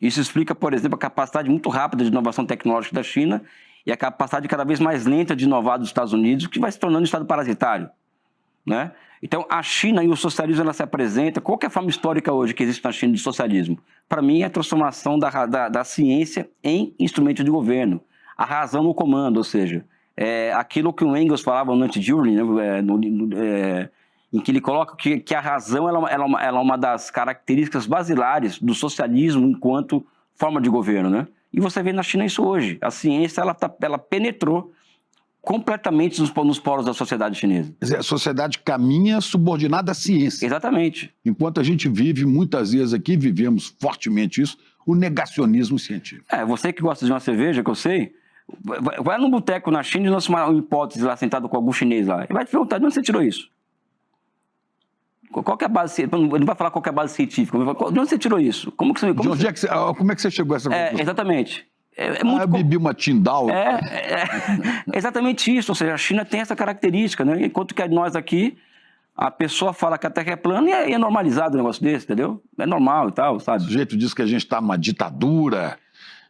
Isso explica, por exemplo, a capacidade muito rápida de inovação tecnológica da China e a capacidade cada vez mais lenta de inovar dos Estados Unidos, que vai se tornando um estado parasitário, né? Então, a China e o socialismo, ela se apresenta... Qual que é a forma histórica hoje que existe na China de socialismo? Para mim, é a transformação da ciência em instrumento de governo. A razão no comando, ou seja, aquilo que o Engels falava no Anti-Jury, né, em que ele coloca que a razão ela é uma das características basilares do socialismo enquanto forma de governo, né? E você vê na China isso hoje. A ciência ela penetrou completamente nos poros da sociedade chinesa. Quer dizer, a sociedade caminha subordinada à ciência. Exatamente. Enquanto a gente vive, muitas vezes aqui, vivemos fortemente isso, o negacionismo científico. Você que gosta de uma cerveja, que eu sei, vai num boteco na China e lança uma hipótese lá, sentado com algum chinês lá, e vai te perguntar, de onde você tirou isso? Qual que é a base? Ele não vai falar qual que é a base científica, de onde você tirou isso? Como é que você chegou a essa conclusão? Exatamente. Eu bebi uma Tindal. Exatamente isso, ou seja, a China tem essa característica, né? Enquanto que nós aqui, a pessoa fala que a Terra é plana e é normalizado um negócio desse, entendeu? É normal e tal, sabe? O sujeito diz que a gente está numa ditadura,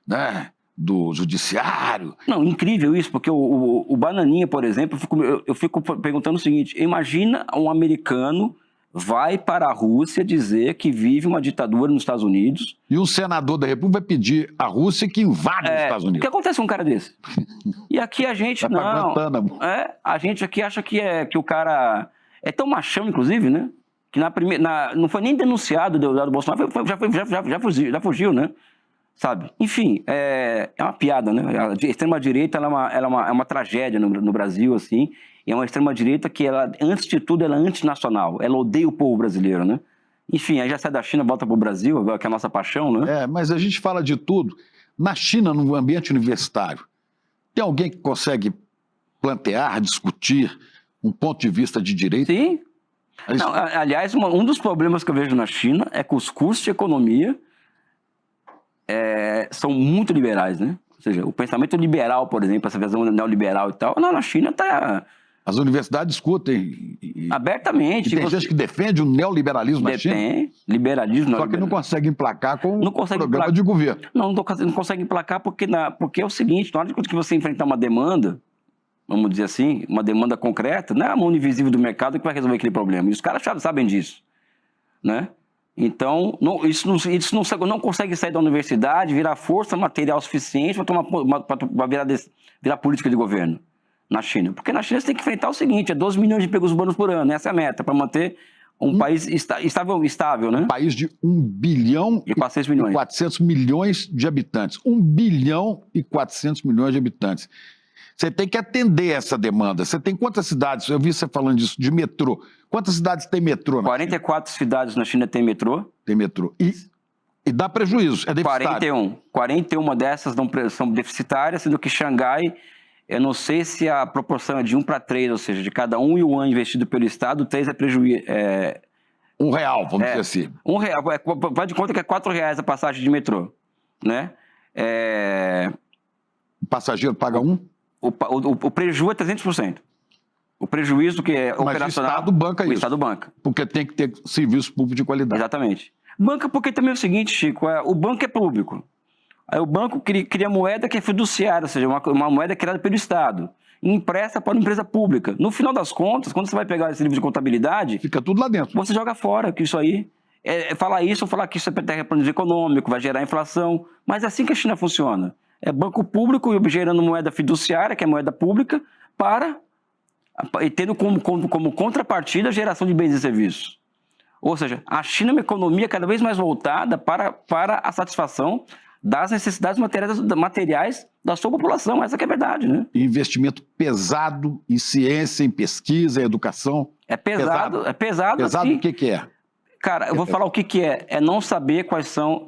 né? Do judiciário. Não, incrível isso, porque o Bananinha, por exemplo, eu fico perguntando o seguinte, imagina um americano vai para a Rússia dizer que vive uma ditadura nos Estados Unidos. E um senador da República vai pedir à Rússia que invade os Estados Unidos. O que acontece com um cara desse? E aqui a gente a gente aqui acha que o cara é tão machão, inclusive, né? Que não foi nem denunciado do Bolsonaro, já fugiu, né? Sabe? Enfim, é uma piada, né? A extrema-direita é uma tragédia no Brasil, assim. E é uma extrema-direita que, antes de tudo, ela é antinacional. Ela odeia o povo brasileiro, né? Enfim, aí já sai da China, volta para o Brasil, que é a nossa paixão, né? Mas a gente fala de tudo. Na China, no ambiente universitário, tem alguém que consegue plantear, discutir um ponto de vista de direito? Sim. Não, aliás, um dos problemas que eu vejo na China é que os cursos de economia são muito liberais, né? Ou seja, o pensamento liberal, por exemplo, essa visão neoliberal e tal, na China está... As universidades discutem abertamente. E tem gente que defende o neoliberalismo na China. Tem, liberalismo. Só que não consegue emplacar com o programa de governo. Não consegue emplacar porque é o seguinte, na hora que você enfrentar uma demanda, vamos dizer assim, uma demanda concreta, não é a mão invisível do mercado que vai resolver aquele problema. E os caras sabem disso, né? Então, isso não consegue sair da universidade, virar força material suficiente para virar política de governo na China. Porque na China você tem que enfrentar o seguinte, 12 milhões de empregos urbanos por ano, essa é a meta, para manter um país estável, né? Um país de 1 bilhão e 400 milhões de habitantes. 1 bilhão e 400 milhões de habitantes. Você tem que atender essa demanda. Você tem quantas cidades? Eu vi você falando disso, de metrô. Quantas cidades tem metrô? 44 cidades na China tem metrô. Tem metrô. E dá prejuízo, é deficitário. 41 dessas são deficitárias, sendo que Xangai, eu não sei se a proporção é de 1 para 3, ou seja, de cada yuan investido pelo Estado, 3 é prejuízo. R$1, vamos dizer assim. R$1, vai de conta que é R$4 a passagem de metrô, né? O passageiro paga 1? O prejuízo é 300%. O prejuízo que é operacional... Mas o Estado banca isso. O Estado banca. Porque tem que ter serviço público de qualidade. Exatamente. Banca porque também é o seguinte, Chico, o banco é público. Aí o banco cria moeda que é fiduciária, ou seja, uma moeda criada pelo Estado, e empresta para uma empresa pública. No final das contas, quando você vai pegar esse livro de contabilidade... Fica tudo lá dentro. Você joga fora, que isso aí... falar isso ou falar que isso é terraplanismo econômico, vai gerar inflação. Mas é assim que a China funciona. É banco público gerando moeda fiduciária, que é moeda pública, e tendo como contrapartida a geração de bens e serviços. Ou seja, a China é uma economia cada vez mais voltada para a satisfação das necessidades materiais da sua população. Essa que é a verdade, né? Investimento pesado em ciência, em pesquisa, em educação. É pesado. Pesado assim. O que é? Cara, eu vou falar o que é. É não saber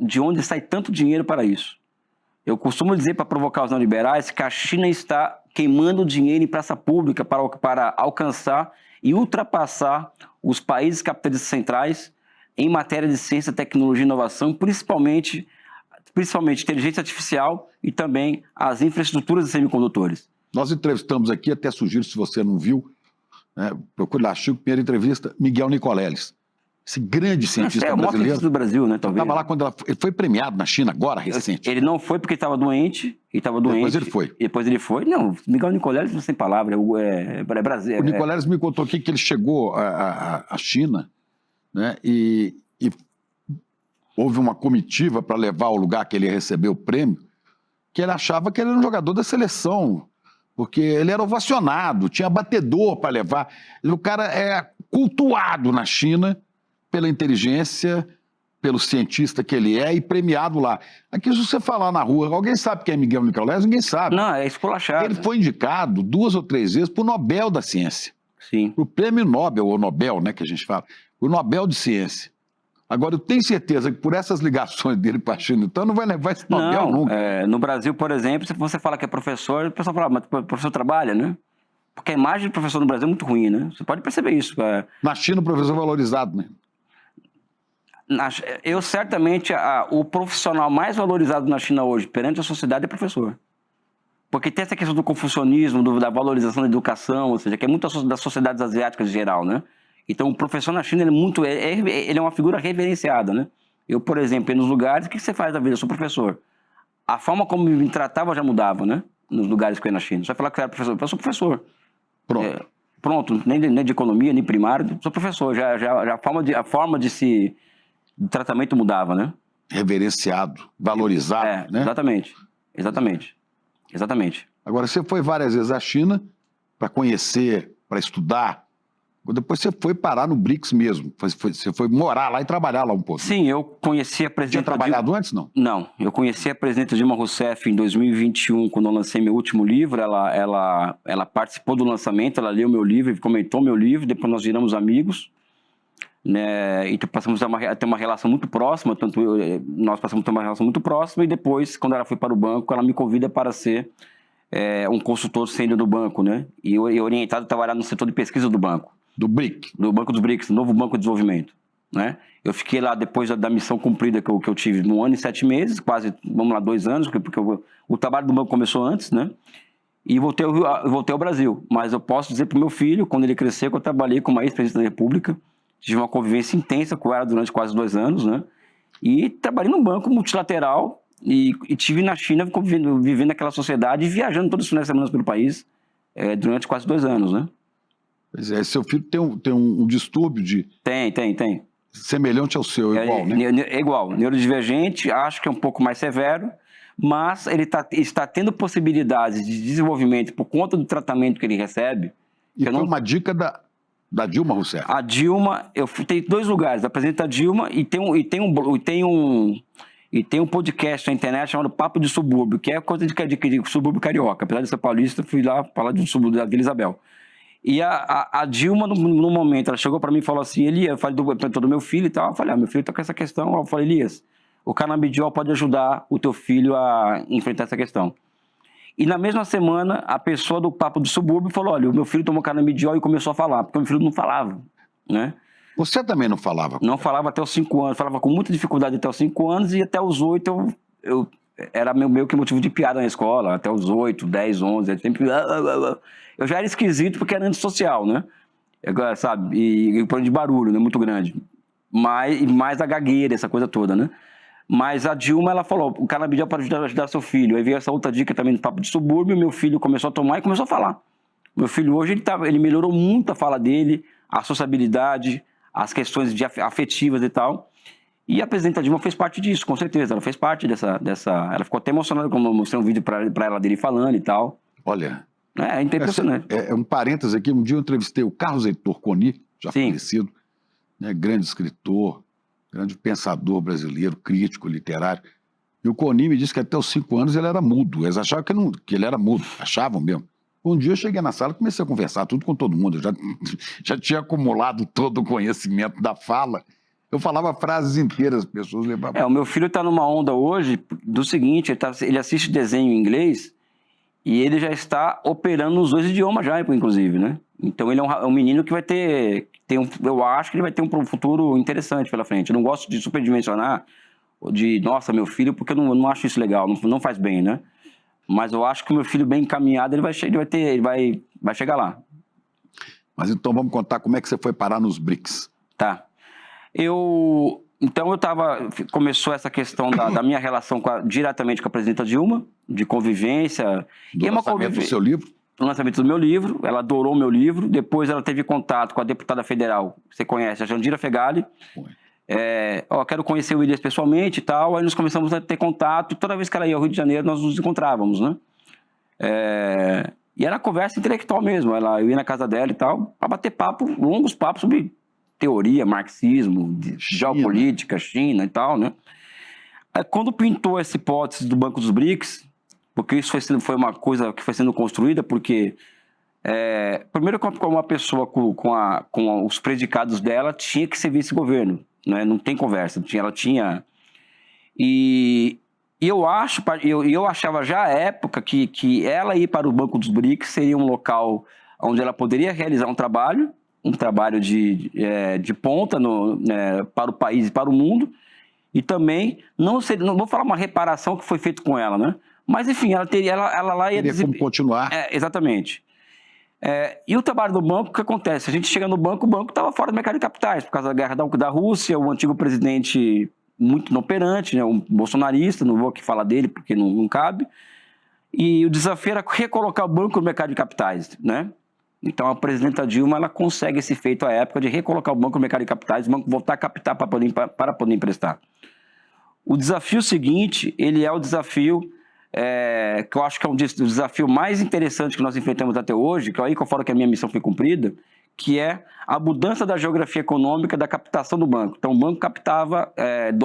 de onde sai tanto dinheiro para isso. Eu costumo dizer, para provocar os neoliberais, que a China está queimando dinheiro em praça pública para alcançar e ultrapassar os países capitalistas centrais em matéria de ciência, tecnologia e inovação, principalmente inteligência artificial e também as infraestruturas de semicondutores. Nós entrevistamos aqui, até sugiro, se você não viu, né, procure lá, Chico, primeira entrevista, Miguel Nicoleles. Esse grande cientista o maior brasileiro. cientista do Brasil, né, talvez. Estava lá quando ele foi premiado na China agora, recente. Ele não foi porque estava doente. Depois ele foi. Depois ele foi. Não, Miguel Nicoleles não tem palavra, é Brasil. O Nicoleles me contou aqui que ele chegou à China, né, e houve uma comitiva para levar ao lugar que ele ia receber o prêmio, que ele achava que ele era um jogador da seleção, porque ele era ovacionado, tinha batedor para levar. O cara é cultuado na China pela inteligência, pelo cientista que ele é e premiado lá. Aqui, se você falar na rua, alguém sabe quem é Miguel Nicoleles? Ninguém sabe. Não, é esculachado. Ele foi indicado 2 ou 3 vezes para o Nobel da Ciência. Sim. Para o Prêmio Nobel, ou Nobel, né, que a gente fala. O Nobel de Ciência. Agora, eu tenho certeza que por essas ligações dele para a China, então não vai levar esse Nobel nunca. No Brasil, por exemplo, se você fala que é professor, o pessoal fala, mas o professor trabalha, né? Porque a imagem do professor no Brasil é muito ruim, né? Você pode perceber isso. Na China, o professor é valorizado, né? Certamente, o profissional mais valorizado na China hoje, perante a sociedade, é professor. Porque tem essa questão do confucionismo, da valorização da educação, ou seja, que é muito das sociedades asiáticas em geral, né? Então, o professor na China, ele é uma figura reverenciada, né? Eu, por exemplo, nos lugares, o que você faz da vida? Eu sou professor. A forma como me tratava já mudava, né? Nos lugares que eu ia na China. Você vai falar que você era professor. Eu sou professor. Pronto. Pronto, nem de economia, nem primário, sou professor. A forma de tratamento mudava, né? Reverenciado, valorizado, né? Exatamente. Agora, você foi várias vezes à China para conhecer, para estudar. Depois você foi parar no BRICS mesmo. Você foi morar lá e trabalhar lá um pouco. Sim, eu conheci a presidenta... Tinha trabalhado antes, não? Não, eu conheci a presidenta Dilma Rousseff em 2021, quando eu lancei meu último livro. Ela participou do lançamento, ela leu meu livro, comentou meu livro, depois nós viramos amigos, né? E passamos a ter uma relação muito próxima, nós passamos a ter uma relação muito próxima, e depois, quando ela foi para o banco, ela me convida para ser um consultor sênior do banco, né? E orientado a trabalhar no setor de pesquisa do banco. Do BRIC. Do Banco dos BRICS, novo Banco de Desenvolvimento, né? Eu fiquei lá depois da missão cumprida que eu tive, 1 ano e 7 meses, quase, 2 anos, porque o trabalho do banco começou antes, né? E voltei ao Brasil. Mas eu posso dizer para o meu filho, quando ele cresceu, que eu trabalhei com uma ex-presidente da República, tive uma convivência intensa com ela durante quase 2 anos, né? E trabalhei num banco multilateral e tive na China vivendo naquela sociedade e viajando todos os finais de semana pelo país durante quase 2 anos, né? Pois é, seu filho tem um distúrbio de... Tem. Semelhante ao seu, igual, né? É igual, neurodivergente, acho que é um pouco mais severo, mas ele está tendo possibilidades de desenvolvimento por conta do tratamento que ele recebe. E foi uma dica da Dilma Rousseff. A Dilma, eu fui 2 lugares, apresenta a Dilma e tem um podcast na internet chamado Papo de Subúrbio, que é coisa de subúrbio carioca. Apesar de ser paulista, fui lá falar de um subúrbio da Vila Isabel. E a Dilma, no momento, ela chegou para mim e falou assim, Elias, eu falei do meu filho e tal, eu falei, meu filho tá com essa questão. Eu falei, Elias, o canabidiol pode ajudar o teu filho a enfrentar essa questão. E na mesma semana, a pessoa do Papo do Subúrbio falou, olha, o meu filho tomou canabidiol e começou a falar, porque o meu filho não falava, né? Você também não falava? Não falava até os 5 anos, falava com muita dificuldade até os 5 anos e até os 8 eu era meio que motivo de piada na escola, até os 8, 10, 11, sempre... Eu já era esquisito porque era antissocial, né? Sabe? E problema de barulho, né? Muito grande. Mais a gagueira, essa coisa toda, né? Mas a Dilma, ela falou, o canabidiol pode ajudar seu filho. Aí veio essa outra dica também do Papo de Subúrbio, meu filho começou a tomar e começou a falar. Meu filho hoje, ele melhorou muito a fala dele, a sociabilidade, as questões afetivas e tal. E a presidenta Dilma fez parte disso, com certeza. Ela fez parte dessa... Ela ficou até emocionada quando eu mostrei um vídeo para ela dele falando e tal. Olha... É impressionante. Um parênteses aqui, um dia eu entrevistei o Carlos Heitor Coni, já falecido, né, grande escritor, grande pensador brasileiro, crítico, literário. E o Coni me disse que até os 5 anos ele era mudo. Eles achavam que ele era mudo, achavam mesmo. Um dia eu cheguei na sala e comecei a conversar tudo com todo mundo. Eu já tinha acumulado todo o conhecimento da fala. Eu falava frases inteiras, as pessoas levavam. O meu filho está numa onda hoje do seguinte, ele assiste desenho em inglês e ele já está operando nos 2 idiomas já, inclusive, né? Então ele é um menino que vai eu acho que ele vai ter um futuro interessante pela frente. Eu não gosto de superdimensionar nossa, meu filho, porque eu não acho isso legal, não faz bem, né? Mas eu acho que o meu filho bem encaminhado, ele vai chegar lá. Mas então vamos contar como é que você foi parar nos BRICS. Tá. Então começou essa questão da minha relação diretamente com a presidenta Dilma, de convivência. Do lançamento do seu livro? Do lançamento do meu livro, ela adorou o meu livro. Depois ela teve contato com a deputada federal, você conhece, a Jandira Fegali. Quero conhecer o Williams pessoalmente e tal. Aí nós começamos a ter contato. E toda vez que ela ia ao Rio de Janeiro, nós nos encontrávamos, né? E era conversa intelectual mesmo. Eu ia na casa dela e tal, para bater longos papos sobre teoria, marxismo, geopolítica, China e tal, né? Quando pintou essa hipótese do Banco dos BRICS, porque isso foi uma coisa que foi sendo construída, porque primeiro como uma pessoa com os predicados dela tinha que ser vice-governo, né? Não tem conversa, ela tinha... E eu achava já à época que ela ir para o Banco dos BRICS seria um local onde ela poderia realizar um trabalho de ponta para o país e para o mundo, e também, não vou falar uma reparação que foi feito com ela, né? Mas, enfim, ela lá ia... Teria como continuar. Exatamente. E o trabalho do banco, o que acontece? A gente chega no banco, o banco estava fora do mercado de capitais, por causa da guerra da Rússia, o antigo presidente muito inoperante, né, um bolsonarista, não vou aqui falar dele porque não cabe, e o desafio era recolocar o banco no mercado de capitais, né? Então a presidenta Dilma, ela consegue esse feito à época de recolocar o banco no mercado de capitais, o banco voltar a captar para poder emprestar. O desafio seguinte, ele é o desafio que eu acho que é o desafio mais interessante que nós enfrentamos até hoje, que aí que eu falo que a minha missão foi cumprida, que é a mudança da geografia econômica da captação do banco. Então o banco captava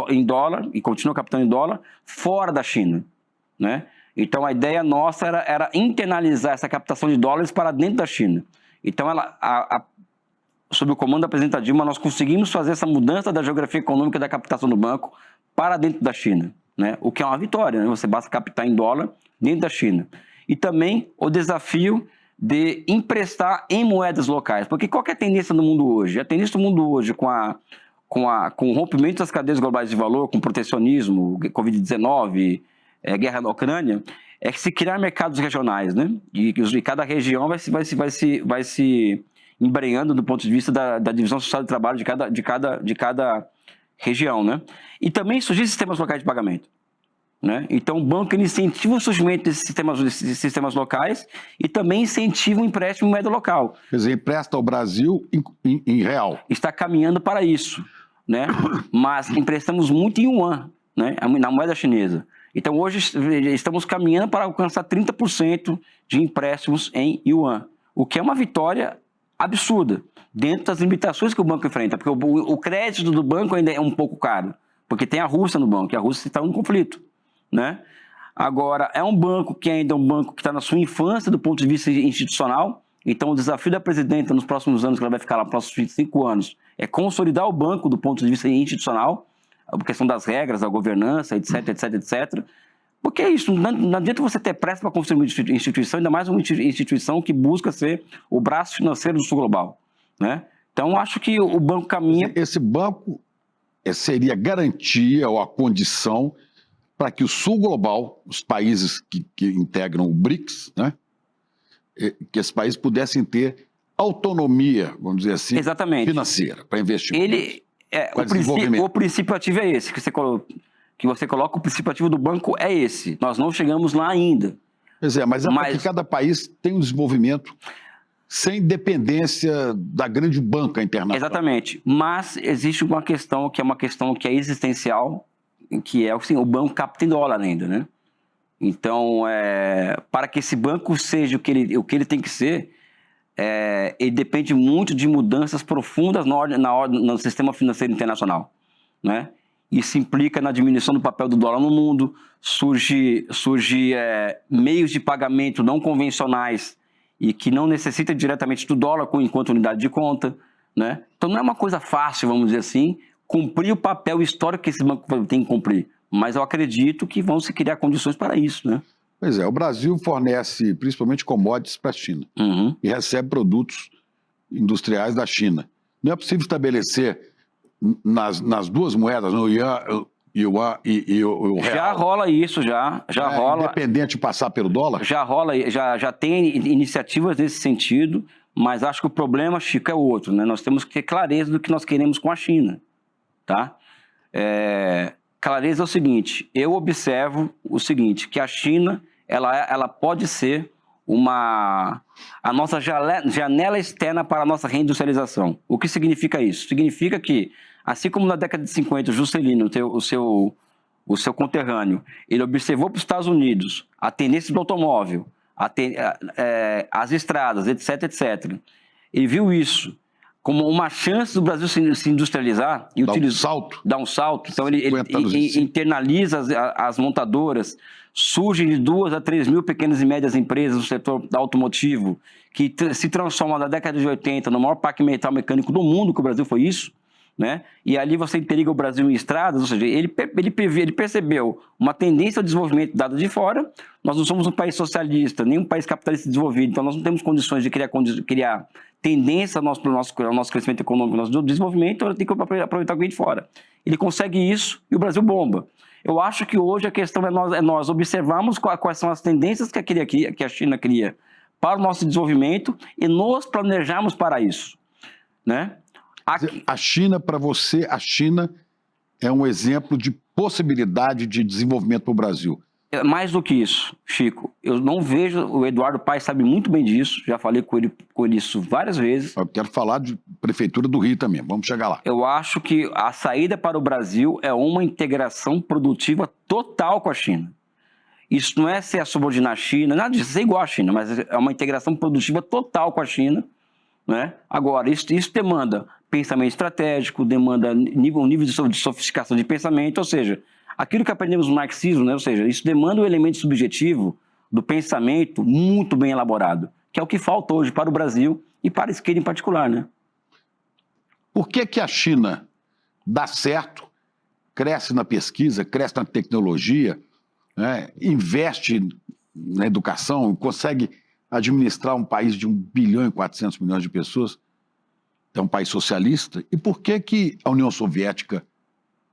em dólar, e continua captando em dólar, fora da China, né? Então a ideia nossa era internalizar essa captação de dólares para dentro da China. Então sob o comando da presidenta Dilma, nós conseguimos fazer essa mudança da geografia econômica da captação do banco para dentro da China, né? O que é uma vitória, né? Você basta captar em dólar dentro da China. E também o desafio de emprestar em moedas locais. Porque qual que é a tendência no mundo hoje? A tendência do mundo hoje, com o rompimento das cadeias globais de valor, com protecionismo, Covid-19, guerra na Ucrânia, é que se criar mercados regionais, né? E cada região vai se embrenhando do ponto de vista da divisão social de trabalho de cada região, né? E também surgir sistemas locais de pagamento, né? Então o banco incentiva o surgimento desses sistemas locais e também incentiva o empréstimo em moeda local. Quer dizer, empresta ao Brasil em real. Está caminhando para isso, né? Mas emprestamos muito em yuan, né? Na moeda chinesa. Então hoje estamos caminhando para alcançar 30% de empréstimos em yuan, o que é uma vitória absurda, dentro das limitações que o banco enfrenta, porque o crédito do banco ainda é um pouco caro, porque tem a Rússia no banco, e a Rússia está em conflito, né? Agora, é um banco que ainda é um banco que está na sua infância do ponto de vista institucional, então o desafio da presidenta nos próximos anos, que ela vai ficar lá nos próximos 25 anos, é consolidar o banco do ponto de vista institucional, a questão das regras, da governança, etc, etc, etc. Porque é isso, não adianta você ter pressa para construir uma instituição, ainda mais uma instituição que busca ser o braço financeiro do sul global, né? Então, acho que o banco caminha... Esse banco seria garantia ou a condição para que o sul global, os países que integram o BRICS, né? Que esses países pudessem ter autonomia, vamos dizer assim, exatamente, financeira para investir. O princípio ativo é esse, que você coloca, o princípio ativo do banco é esse. Nós não chegamos lá ainda. Pois é, mas porque cada país tem um desenvolvimento sem dependência da grande banca internacional. Exatamente. Mas existe uma questão que é existencial, que é assim, o banco capta em dólar ainda, né? Então, para que esse banco seja o que ele tem que ser, ele depende muito de mudanças profundas no sistema financeiro internacional, né? Isso implica na diminuição do papel do dólar no mundo, surge meios de pagamento não convencionais e que não necessitam diretamente do dólar enquanto unidade de conta, né? Então não é uma coisa fácil, vamos dizer assim, cumprir o papel histórico que esse banco tem que cumprir. Mas eu acredito que vão se criar condições para isso, né? Pois é, o Brasil fornece principalmente commodities para a China e recebe produtos industriais da China. Não é possível estabelecer nas duas moedas, no yuan e o real. Já rola isso, já rola. Independente de passar pelo dólar? Já rola, já tem iniciativas nesse sentido, mas acho que o problema, Chico, é outro, né? Nós temos que ter clareza do que nós queremos com a China, tá? Clareza é o seguinte, eu observo o seguinte, que a China, ela pode ser a nossa janela externa para a nossa reindustrialização. O que significa isso? Significa que, assim como na década de 50, o Juscelino, o seu conterrâneo, ele observou para os Estados Unidos a tendência do automóvel, as estradas, etc, etc. Ele viu isso como uma chance do Brasil se industrializar e dar um salto. Então ele internaliza as montadoras, surgem de 2 a 3 mil pequenas e médias empresas no setor automotivo, que se transformam na década de 80 no maior parque metal mecânico do mundo, que o Brasil foi isso, né? E ali você interliga o Brasil em estradas, ou seja, ele percebeu uma tendência ao desenvolvimento dada de fora. Nós não somos um país socialista, nem um país capitalista desenvolvido, então nós não temos condições de criar tendência para o nosso crescimento econômico, nosso desenvolvimento, então tem que aproveitar o que vem de fora. Ele consegue isso e o Brasil bomba. Eu acho que hoje a questão é nós observarmos quais são as tendências que a China cria para o nosso desenvolvimento e nos planejarmos para isso, né? A China, para você, a China é um exemplo de possibilidade de desenvolvimento para o Brasil. Mais do que isso, Chico, eu não vejo, o Eduardo Paes sabe muito bem disso, já falei com ele isso várias vezes. Eu quero falar de Prefeitura do Rio também, vamos chegar lá. Eu acho que a saída para o Brasil é uma integração produtiva total com a China. Isso não é ser subordinar a China, nada disso, é igual à China, mas é uma integração produtiva total com a China, né? Agora, isso demanda pensamento estratégico, demanda um nível de sofisticação de pensamento, ou seja, aquilo que aprendemos no marxismo, né? Ou seja, isso demanda um elemento subjetivo do pensamento muito bem elaborado, que é o que falta hoje para o Brasil e para a esquerda em particular, né? Por que a China dá certo, cresce na pesquisa, cresce na tecnologia, né? Investe na educação, consegue administrar um país de 1 bilhão e 400 milhões de pessoas? É um país socialista. E por que a União Soviética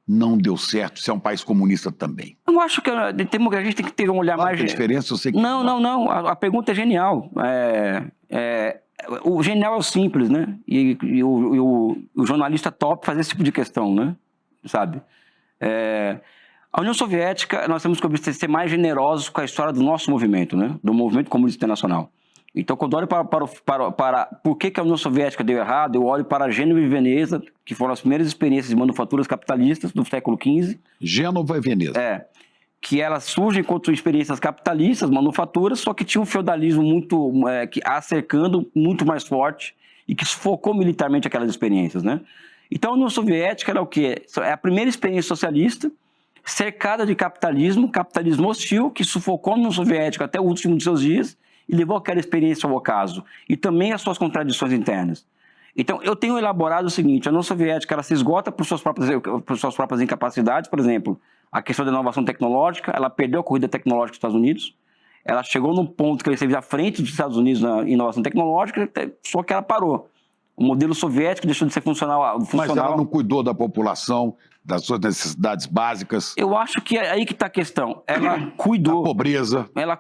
não deu certo, se é um país comunista também? Eu acho que a gente tem que ter um olhar mais... Tem diferença, eu sei que... Não. A pergunta é genial. O genial é o simples, né? E o jornalista top faz esse tipo de questão, né? Sabe? A União Soviética, nós temos que ser mais generosos com a história do nosso movimento, né? Do movimento comunista internacional. Então, quando eu olho para por que a União Soviética deu errado, eu olho para Gênova e Veneza, que foram as primeiras experiências de manufaturas capitalistas do século XV. Gênova e Veneza. Que elas surgem contra experiências capitalistas, manufaturas, só que tinha um feudalismo cercando muito mais forte e que sufocou militarmente aquelas experiências, né? Então, a União Soviética era o quê? É a primeira experiência socialista cercada de capitalismo hostil, que sufocou a União Soviética até o último de seus dias, e levou aquela experiência ao ocaso, e também as suas contradições internas. Então, eu tenho elaborado o seguinte, a União Soviética ela se esgota por suas próprias incapacidades, por exemplo, a questão da inovação tecnológica, ela perdeu a corrida tecnológica dos Estados Unidos, ela chegou num ponto que ele esteve à frente dos Estados Unidos na inovação tecnológica, só que ela parou. O modelo soviético deixou de ser funcional. Mas ela não cuidou da população, das suas necessidades básicas. Eu acho que é aí que está a questão. Ela cuidou. A pobreza. Ela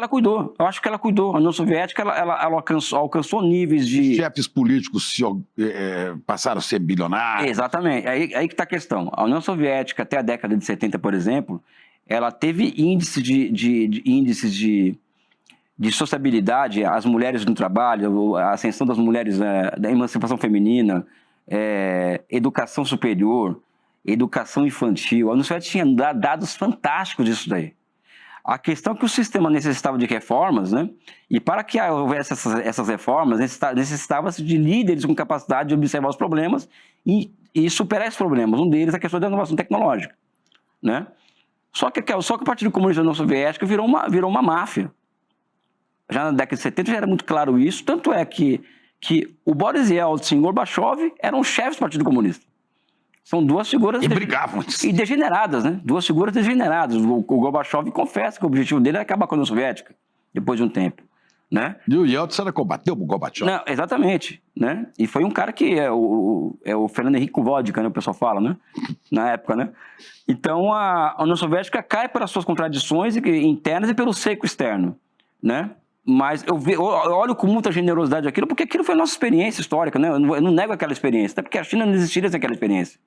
cuidou. Eu acho que ela cuidou. A União Soviética ela alcançou níveis de... Chefes políticos passaram a ser bilionários. Exatamente. Aí que está a questão. A União Soviética, até a década de 70, por exemplo, ela teve índices de sociabilidade, as mulheres no trabalho, a ascensão das mulheres, da emancipação feminina, educação superior, educação infantil. A União Soviética tinha dados fantásticos disso daí. A questão é que o sistema necessitava de reformas, né? E para que houvesse essas reformas, necessitava-se de líderes com capacidade de observar os problemas e superar esses problemas. Um deles é a questão da inovação tecnológica, né? Só que o Partido Comunista da União Soviética virou uma máfia. Já na década de 70 já era muito claro isso, tanto é que o Boris Yeltsin e o Gorbachev eram chefes do Partido Comunista. São duas figuras... E brigavam. E degeneradas, né? Duas figuras degeneradas. O Gorbachev confessa que o objetivo dele era acabar com a União Soviética, depois de um tempo, né? E o Yeltsin era combateu o Gorbachev. Não, exatamente, né? E foi um cara que é o Fernando Henrique com vodka, né? O pessoal fala, né? Na época, né? Então, a União Soviética cai pelas suas contradições internas e pelo seco externo, né? Mas eu olho com muita generosidade aquilo, porque aquilo foi a nossa experiência histórica, né? Eu não nego aquela experiência, até porque a China não existiria sem aquela experiência.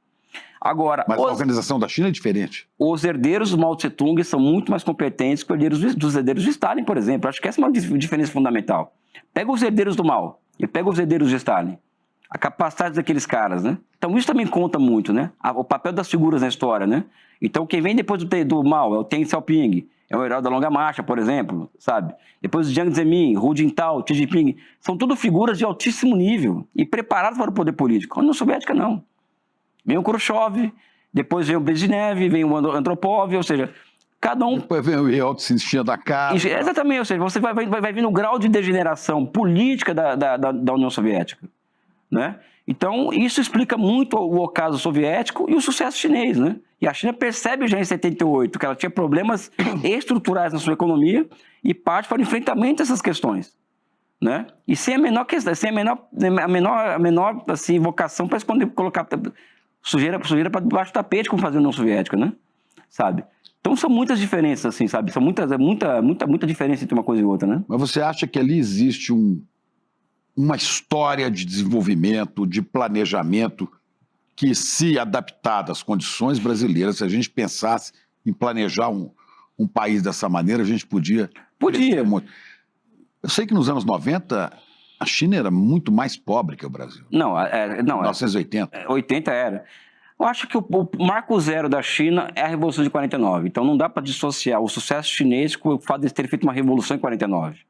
Agora, mas a organização da China é diferente. Os herdeiros do Mao Tse-tung são muito mais competentes que os herdeiros de Stalin, por exemplo. Acho que essa é uma diferença fundamental. Pega os herdeiros do Mao e pega os herdeiros de Stalin. A capacidade daqueles caras, né? Então isso também conta muito, né? O papel das figuras na história, né? Então quem vem depois do Mao é o Deng Xiaoping, é o herói da longa marcha, por exemplo, sabe? Depois o Jiang Zemin, Hu Jintao, Xi Jinping, são tudo figuras de altíssimo nível e preparadas para o poder político. A União Soviética não. Vem o Khrushchev, depois vem o Brezhnev, vem o Andropov, ou seja, cada um... Depois vem o Yeltsin, enchia da cara. Exatamente, ou seja, você vai vir no grau de degeneração política da União Soviética, né? Então, isso explica muito o ocaso soviético e o sucesso chinês, né? E a China percebe já em 78 que ela tinha problemas estruturais na sua economia e parte para o enfrentamento dessas questões, né? E sem a menor questão, sem a menor assim, vocação para esconder, colocar sujeira para debaixo do tapete, como fazia a União Soviética, né? Sabe? Então são muitas diferenças, assim, sabe? São muita diferença entre uma coisa e outra, né? Mas você acha que ali existe uma história de desenvolvimento, de planejamento, que, se adaptada às condições brasileiras, se a gente pensasse em planejar um país dessa maneira, a gente podia... Podia. Muito. Eu sei que nos anos 90... A China era muito mais pobre que o Brasil. Não, 1980. 80 era. Eu acho que o marco zero da China é a Revolução de 49. Então não dá para dissociar o sucesso chinês com o fato de ter feito uma revolução em 49.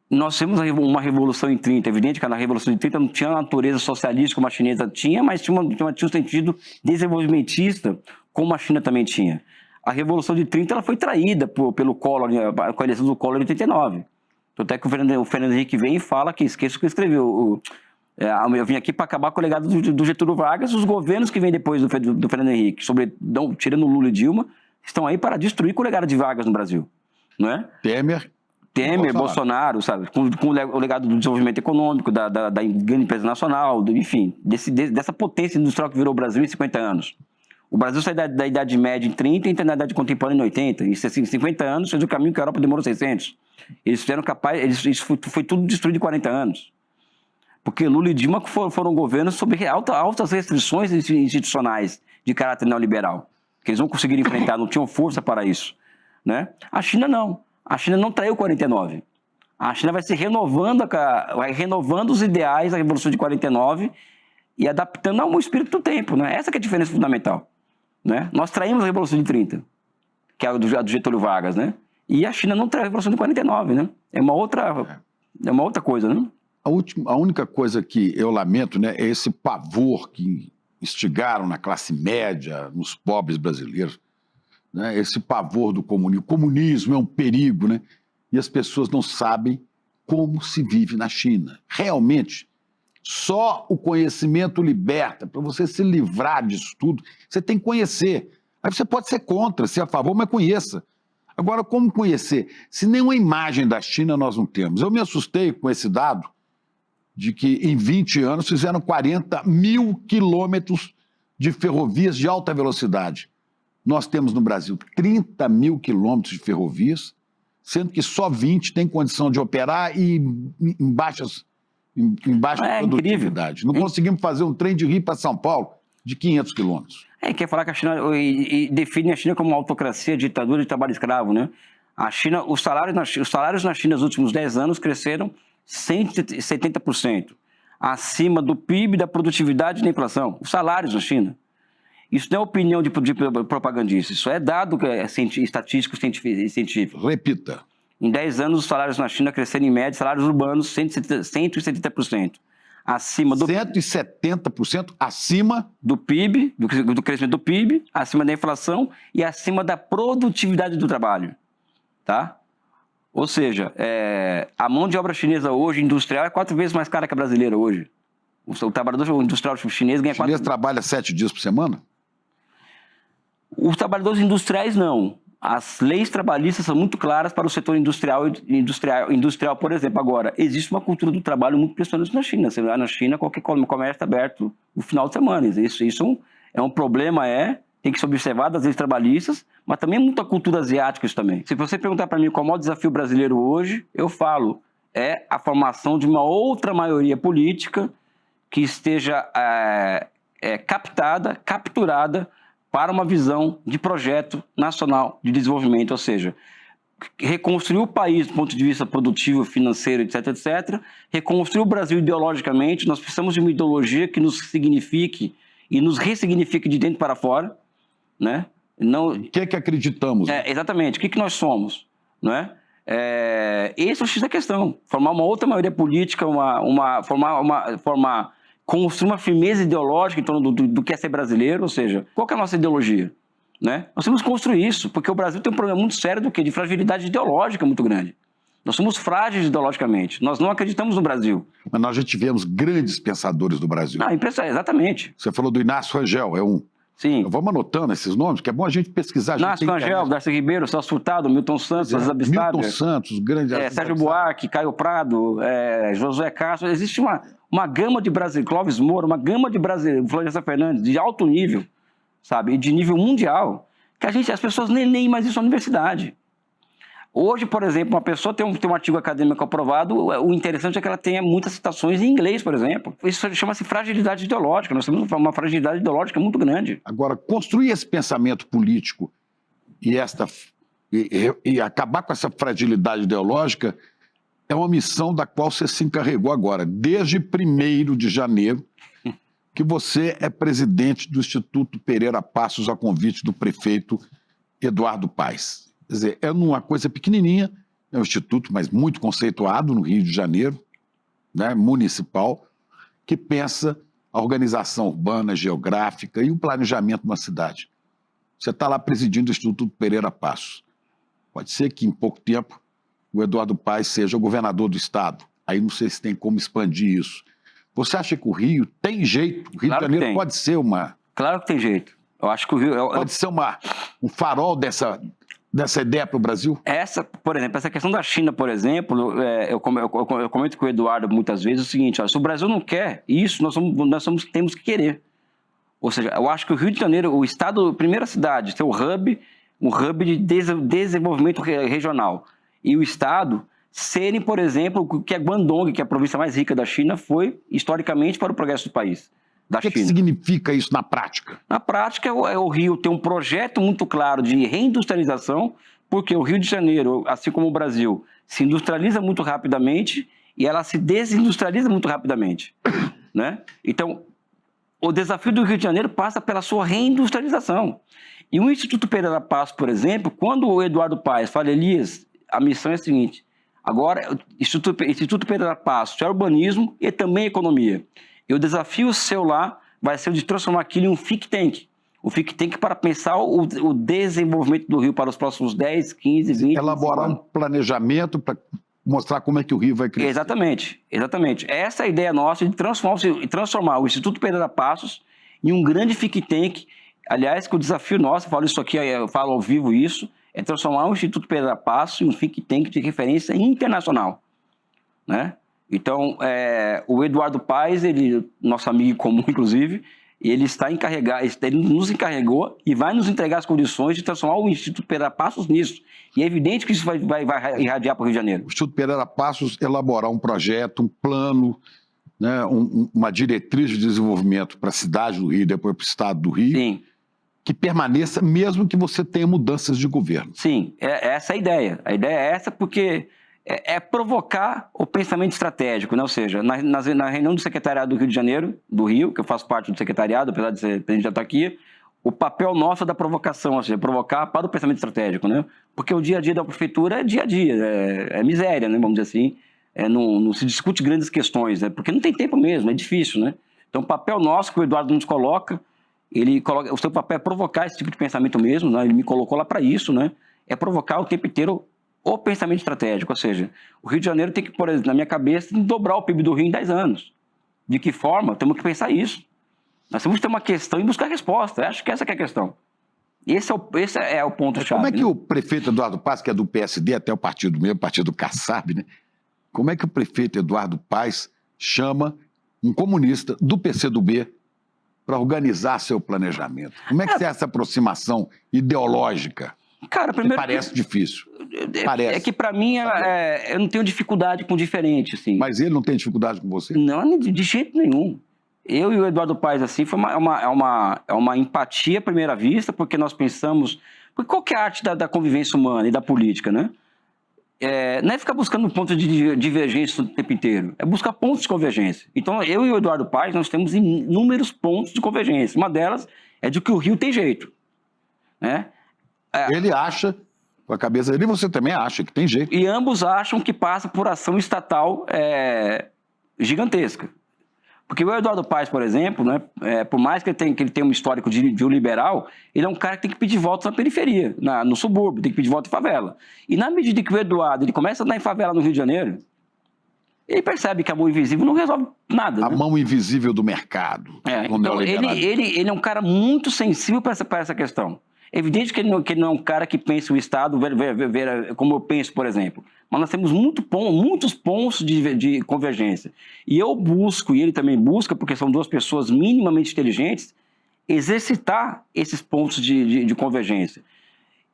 Nós temos uma revolução em 30. É evidente que na Revolução de 30 não tinha a natureza socialista como a chinesa tinha, mas tinha um sentido desenvolvimentista como a China também tinha. A Revolução de 30 ela foi traída pelo Collor, com a eleição do Collor em 89. Até que o Fernando Henrique vem e fala que esqueça o que escreveu. Eu vim aqui para acabar com o legado do Getúlio Vargas. Os governos que vêm depois do Fernando Henrique, tirando Lula e Dilma, estão aí para destruir com o legado de Vargas no Brasil. Não é? Temer, Bolsonaro, sabe? Com o legado do desenvolvimento econômico, da grande empresa nacional, enfim, dessa potência industrial que virou o Brasil em 50 anos. O Brasil sai da Idade Média em 30 e entra na Idade Contemporânea em 80. Em 50 anos fez o caminho que a Europa demorou 600. Eles fizeram isso foi tudo destruído em 40 anos. Porque Lula e Dilma foram governos sob altas restrições institucionais de caráter neoliberal, que eles não conseguiram enfrentar, não tinham força para isso, né? A China não. A China não traiu 49. A China vai se renovando os ideais da Revolução de 49 e adaptando ao espírito do tempo, né? Essa que é a diferença fundamental, né? Nós traímos a Revolução de 30, que é a do Getúlio Vargas, né? E a China não traiu a Revolução de 49, né? É uma outra coisa, né? A única coisa que eu lamento, né, é esse pavor que instigaram na classe média, nos pobres brasileiros, né? Esse pavor do comunismo. O comunismo é um perigo, né? E as pessoas não sabem como se vive na China. Realmente, só o conhecimento liberta. Para você se livrar disso tudo, você tem que conhecer. Aí você pode ser contra, ser a favor, mas conheça. Agora, como conhecer? Se nenhuma imagem da China nós não temos. Eu me assustei com esse dado de que em 20 anos fizeram 40 mil quilômetros de ferrovias de alta velocidade. Nós temos no Brasil 30 mil quilômetros de ferrovias, sendo que só 20 têm condição de operar e em baixa produtividade. Não conseguimos fazer um trem de Rio para São Paulo de 500 quilômetros. Quer falar que a China define a China como uma autocracia, ditadura de trabalho escravo, né? A China, os salários na China nos últimos 10 anos cresceram 170%, acima do PIB, da produtividade e da inflação. Os salários na China. Isso não é opinião de propagandista, isso é dado estatístico científico. Repita. Em 10 anos, os salários na China cresceram em média, salários urbanos 170%. Acima do 170% acima do PIB, do crescimento do PIB, acima da inflação e acima da produtividade do trabalho, tá? Ou seja, a mão de obra chinesa hoje, industrial, é 4 vezes mais cara que a brasileira hoje. O trabalhador industrial chinês ganha O chinês trabalha 7 dias por semana? Os trabalhadores industriais não. As leis trabalhistas são muito claras para o setor industrial, por exemplo. Agora, existe uma cultura do trabalho muito impressionante na China. Você vai na China, qualquer comércio está aberto no final de semana. Isso é um problema, tem que ser observado das leis trabalhistas, mas também muita cultura asiática isso também. Se você perguntar para mim qual é o maior desafio brasileiro hoje, eu falo, é a formação de uma outra maioria política que esteja capturada para uma visão de projeto nacional de desenvolvimento, ou seja, reconstruir o país do ponto de vista produtivo, financeiro, etc., etc., reconstruir o Brasil ideologicamente. Nós precisamos de uma ideologia que nos signifique e nos ressignifique de dentro para fora, né? Não... O que é que acreditamos? Exatamente, o que nós somos, não é? Esse é o X da questão, formar uma outra maioria política, construir uma firmeza ideológica em torno do que é ser brasileiro, ou seja, qual que é a nossa ideologia? Né? Nós temos que construir isso, porque o Brasil tem um problema muito sério de fragilidade ideológica muito grande. Nós somos frágeis ideologicamente, nós não acreditamos no Brasil. Mas nós já tivemos grandes pensadores do Brasil. Exatamente. Você falou do Inácio Rangel, é um... Sim. Vamos anotando esses nomes, que é bom a gente pesquisar. Inácio Rangel, Darcy Ribeiro, Celso Furtado, Milton Santos, Aziz Abissado, Milton Santos, grande... Sérgio Buarque, Caio Prado, Josué Castro. Existe uma gama de brasileiros, Clóvis Moura, uma gama de brasileiros, Florença Fernandes, de alto nível, sabe, e de nível mundial, que as pessoas nem leem mais isso na universidade. Hoje, por exemplo, uma pessoa tem um artigo acadêmico aprovado, o interessante é que ela tenha muitas citações em inglês, por exemplo. Isso chama-se fragilidade ideológica. Nós temos uma fragilidade ideológica muito grande. Agora, construir esse pensamento político e acabar com essa fragilidade ideológica é uma missão da qual você se encarregou agora, desde 1º de janeiro, que você é presidente do Instituto Pereira Passos a convite do prefeito Eduardo Paes. Quer dizer, é uma coisa pequenininha, é um instituto, mas muito conceituado no Rio de Janeiro, né, municipal, que pensa a organização urbana, geográfica e o planejamento de uma cidade. Você está lá presidindo o Instituto Pereira Passos. Pode ser que em pouco tempo o Eduardo Paes seja o governador do estado. Aí não sei se tem como expandir isso. Você acha que o Rio tem jeito? O Rio de Janeiro pode ser uma... Claro que tem jeito. Eu acho que o Rio... Pode ser um farol dessa ideia para o Brasil? Por exemplo, essa questão da China, por exemplo, eu comento com o Eduardo muitas vezes o seguinte, se o Brasil não quer isso, temos que querer. Ou seja, eu acho que o Rio de Janeiro, o estado, a primeira cidade, ter um hub de desenvolvimento regional, e o estado serem, por exemplo, o que a Guangdong, que é a província mais rica da China, foi historicamente para o progresso do país. O que significa isso na prática? Na prática, o Rio tem um projeto muito claro de reindustrialização, porque o Rio de Janeiro, assim como o Brasil, se industrializa muito rapidamente e ela se desindustrializa muito rapidamente, né? Então, o desafio do Rio de Janeiro passa pela sua reindustrialização. E o Instituto Pereira Passos, por exemplo, quando o Eduardo Paes fala, Elias, a missão é a seguinte, agora, Instituto Pereira Passos é urbanismo e também economia. E o desafio seu lá vai ser o de transformar aquilo em um think tank. O think tank para pensar o desenvolvimento do Rio para os próximos 10, 15, 20 Elaborar um planejamento para mostrar como é que o Rio vai crescer. Exatamente, exatamente. Essa é a ideia nossa de transformar o Instituto Pereira Passos em um grande think tank. Aliás, que o desafio nosso, eu falo isso aqui, eu falo ao vivo isso, é transformar o Instituto Pereira Passos em um think tank de referência internacional, né? Então, o Eduardo Paes, nosso amigo comum, inclusive, ele nos encarregou e vai nos entregar as condições de transformar o Instituto Pereira Passos nisso. E é evidente que isso vai irradiar para o Rio de Janeiro. O Instituto Pereira Passos elaborar um projeto, um plano, né, uma diretriz de desenvolvimento para a cidade do Rio e depois para o estado do Rio, sim, que permaneça mesmo que você tenha mudanças de governo. Sim, essa é a ideia. A ideia é essa porque... é provocar o pensamento estratégico, né? Ou seja, na reunião do secretariado do Rio de Janeiro, do Rio, que eu faço parte do secretariado, apesar de ser presidente da autarquia, o papel nosso é da provocação, ou seja, provocar para o pensamento estratégico, né? Porque o dia a dia da prefeitura é dia a dia, é miséria, né? Vamos dizer assim, não se discute grandes questões, né? Porque não tem tempo mesmo, é difícil, né? Então o papel nosso que o Eduardo nos coloca, o seu papel é provocar esse tipo de pensamento mesmo, né? Ele me colocou lá para isso, né? É provocar o tempo inteiro o pensamento estratégico, ou seja, o Rio de Janeiro tem que, por exemplo, na minha cabeça, dobrar o PIB do Rio em 10 anos. De que forma? Temos que pensar isso. Nós temos que ter uma questão e buscar resposta. Eu acho que essa que é a questão. Esse é o ponto-chave. Como é que né? o prefeito Eduardo Paes, que é do PSD, até o partido mesmo, partido Kassab, né? Como é que o prefeito Eduardo Paes chama um comunista do PCdoB para organizar seu planejamento? Como é que é essa aproximação ideológica? Cara, primeiro... Parece difícil. Parece. É que para mim, eu não tenho dificuldade com diferente, assim. Mas ele não tem dificuldade com você? Não, de jeito nenhum. Eu e o Eduardo Paes, assim, foi uma empatia à primeira vista, porque nós pensamos... Porque qual que é a arte da convivência humana e da política, né? Não é ficar buscando pontos de divergência o tempo inteiro, é buscar pontos de convergência. Então, eu e o Eduardo Paes, nós temos inúmeros pontos de convergência. Uma delas é de que o Rio tem jeito, né? Ele acha, com a cabeça dele, você também acha que tem jeito. E ambos acham que passa por ação estatal gigantesca. Porque o Eduardo Paes, por exemplo, né, por mais que ele tenha um histórico de um liberal, ele é um cara que tem que pedir votos na periferia, no subúrbio, tem que pedir voto em favela. E na medida que o Eduardo ele começa a andar em favela no Rio de Janeiro, ele percebe que a mão invisível não resolve nada. A mão invisível do mercado. Então, ele é um cara muito sensível para essa questão. É evidente que ele não é um cara que pensa o Estado como eu penso, por exemplo. Mas nós temos muitos pontos de convergência. E eu busco, e ele também busca, porque são duas pessoas minimamente inteligentes, exercitar esses pontos de convergência.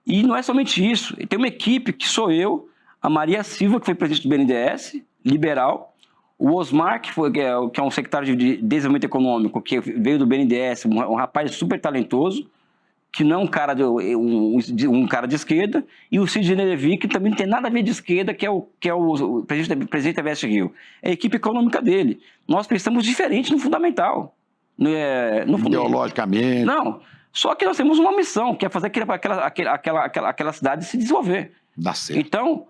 E não é somente isso. Tem uma equipe que sou eu, a Maria Silva, que foi presidente do BNDES, liberal, o Osmar, que é um secretário de Desenvolvimento Econômico, que veio do BNDES, um rapaz super talentoso, que não é um cara de esquerda, e o Sidney Levy, que também não tem nada a ver de esquerda, que é o presidente da Invest Rio. É a equipe econômica dele. Nós pensamos diferente no fundamental. Ideologicamente. Não, só que nós temos uma missão, que é fazer aquela cidade se desenvolver. Dá certo. Então,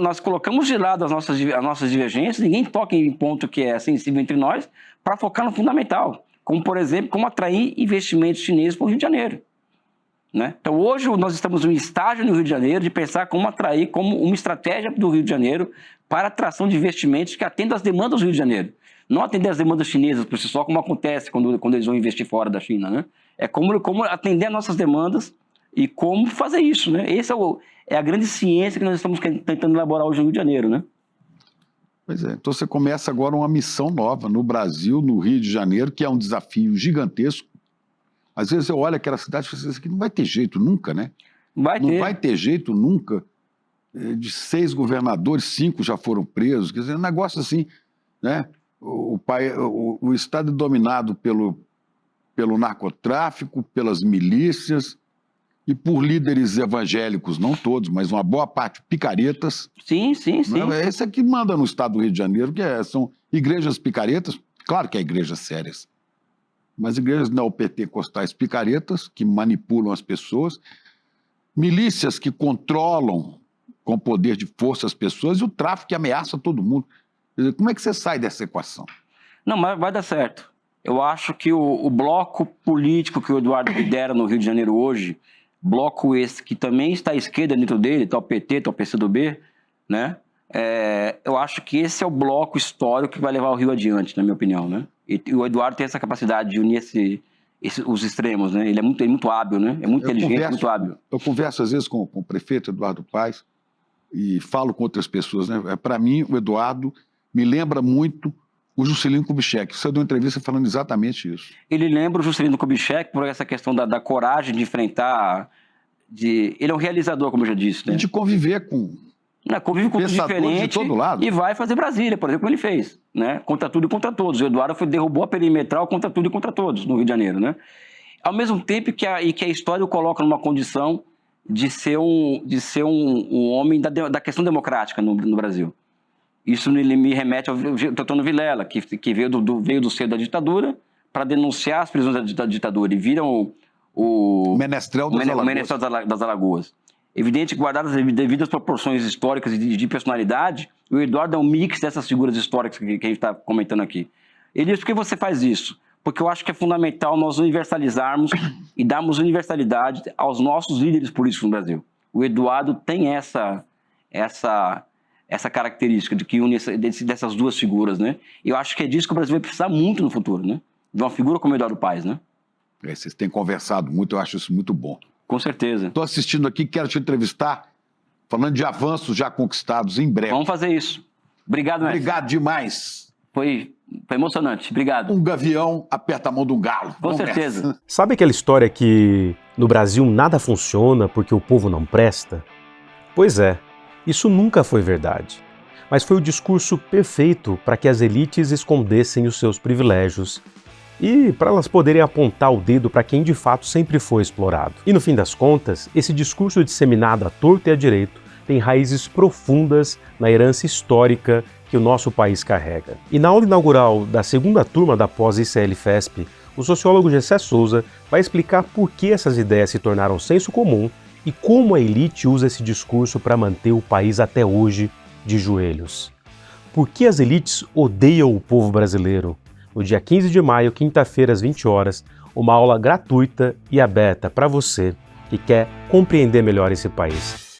nós colocamos de lado as nossas divergências, ninguém toca em ponto que é sensível entre nós, para focar no fundamental. Como, por exemplo, como atrair investimentos chineses para o Rio de Janeiro. Né? Então, hoje nós estamos em um estágio no Rio de Janeiro de pensar como atrair, como uma estratégia do Rio de Janeiro para atração de investimentos que atendam às demandas do Rio de Janeiro. Não atender às demandas chinesas por si só, como acontece quando eles vão investir fora da China. Né? É como atender às nossas demandas e como fazer isso. Né? Essa é a grande ciência que nós estamos tentando elaborar hoje no Rio de Janeiro. Né? Pois é, então você começa agora uma missão nova no Brasil, no Rio de Janeiro, que é um desafio gigantesco. Às vezes eu olho aquela cidade e falo assim, isso aqui não vai ter jeito nunca, né? Não vai ter jeito nunca. De 6 governadores, 5 já foram presos. Quer dizer, um negócio assim, né? O Estado é dominado pelo narcotráfico, pelas milícias e por líderes evangélicos, não todos, mas uma boa parte picaretas. Sim. Esse é que manda no Estado do Rio de Janeiro, que são igrejas picaretas, claro que é igrejas sérias, mas igrejas neopentecostais picaretas, que manipulam as pessoas, milícias que controlam com poder de força as pessoas e o tráfico que ameaça todo mundo. Quer dizer, como é que você sai dessa equação? Não, mas vai dar certo. Eu acho que o bloco político que o Eduardo lidera no Rio de Janeiro hoje, bloco esse que também está à esquerda dentro dele, está o PT, está o PCdoB, né? Eu acho que esse é o bloco histórico que vai levar o Rio adiante, na minha opinião, né? E o Eduardo tem essa capacidade de unir os extremos, né? Ele é muito hábil, né? É muito inteligente, muito hábil. Eu converso às vezes com o prefeito Eduardo Paes e falo com outras pessoas, né? Para mim, o Eduardo me lembra muito o Juscelino Kubitschek. Você deu uma entrevista falando exatamente isso. Ele lembra o Juscelino Kubitschek por essa questão da coragem de enfrentar... Ele é um realizador, como eu já disse, né? De conviver com... Convive com tudo diferente de todo lado. E vai fazer Brasília, por exemplo, como ele fez, né? Contra tudo e contra todos. O Eduardo derrubou a perimetral contra tudo e contra todos no Rio de Janeiro, né? Ao mesmo tempo que a história o coloca numa condição de ser um homem da questão democrática no Brasil. Isso me remete ao Teotônio Vilela, que veio do seio da ditadura para denunciar as prisões da ditadura e viram o Menestrel das Alagoas. Evidente que, guardadas as devidas proporções históricas e de personalidade, o Eduardo é um mix dessas figuras históricas que a gente está comentando aqui. Ele diz, por que você faz isso? Porque eu acho que é fundamental nós universalizarmos e darmos universalidade aos nossos líderes políticos no Brasil. O Eduardo tem essa essa característica de que une dessas duas figuras, né? E eu acho que é disso que o Brasil vai precisar muito no futuro, né? De uma figura como Eduardo Paes, né? Vocês têm conversado muito, eu acho isso muito bom. Com certeza. Estou assistindo aqui, quero te entrevistar, falando de avanços já conquistados em breve. Vamos fazer isso. Obrigado, mestre. Obrigado demais. Foi emocionante. Obrigado. Um gavião aperta a mão de um galo. Com certeza. Sabe aquela história que no Brasil nada funciona porque o povo não presta? Pois é, isso nunca foi verdade. Mas foi o discurso perfeito para que as elites escondessem os seus privilégios e para elas poderem apontar o dedo para quem de fato sempre foi explorado. E no fim das contas, esse discurso disseminado à torto e à direito tem raízes profundas na herança histórica que o nosso país carrega. E na aula inaugural da segunda turma da pós-ICL-FESP, o sociólogo Gessé Souza vai explicar por que essas ideias se tornaram senso comum e como a elite usa esse discurso para manter o país até hoje de joelhos. Por que as elites odeiam o povo brasileiro? No dia 15 de maio, quinta-feira, às 20 horas, uma aula gratuita e aberta para você que quer compreender melhor esse país.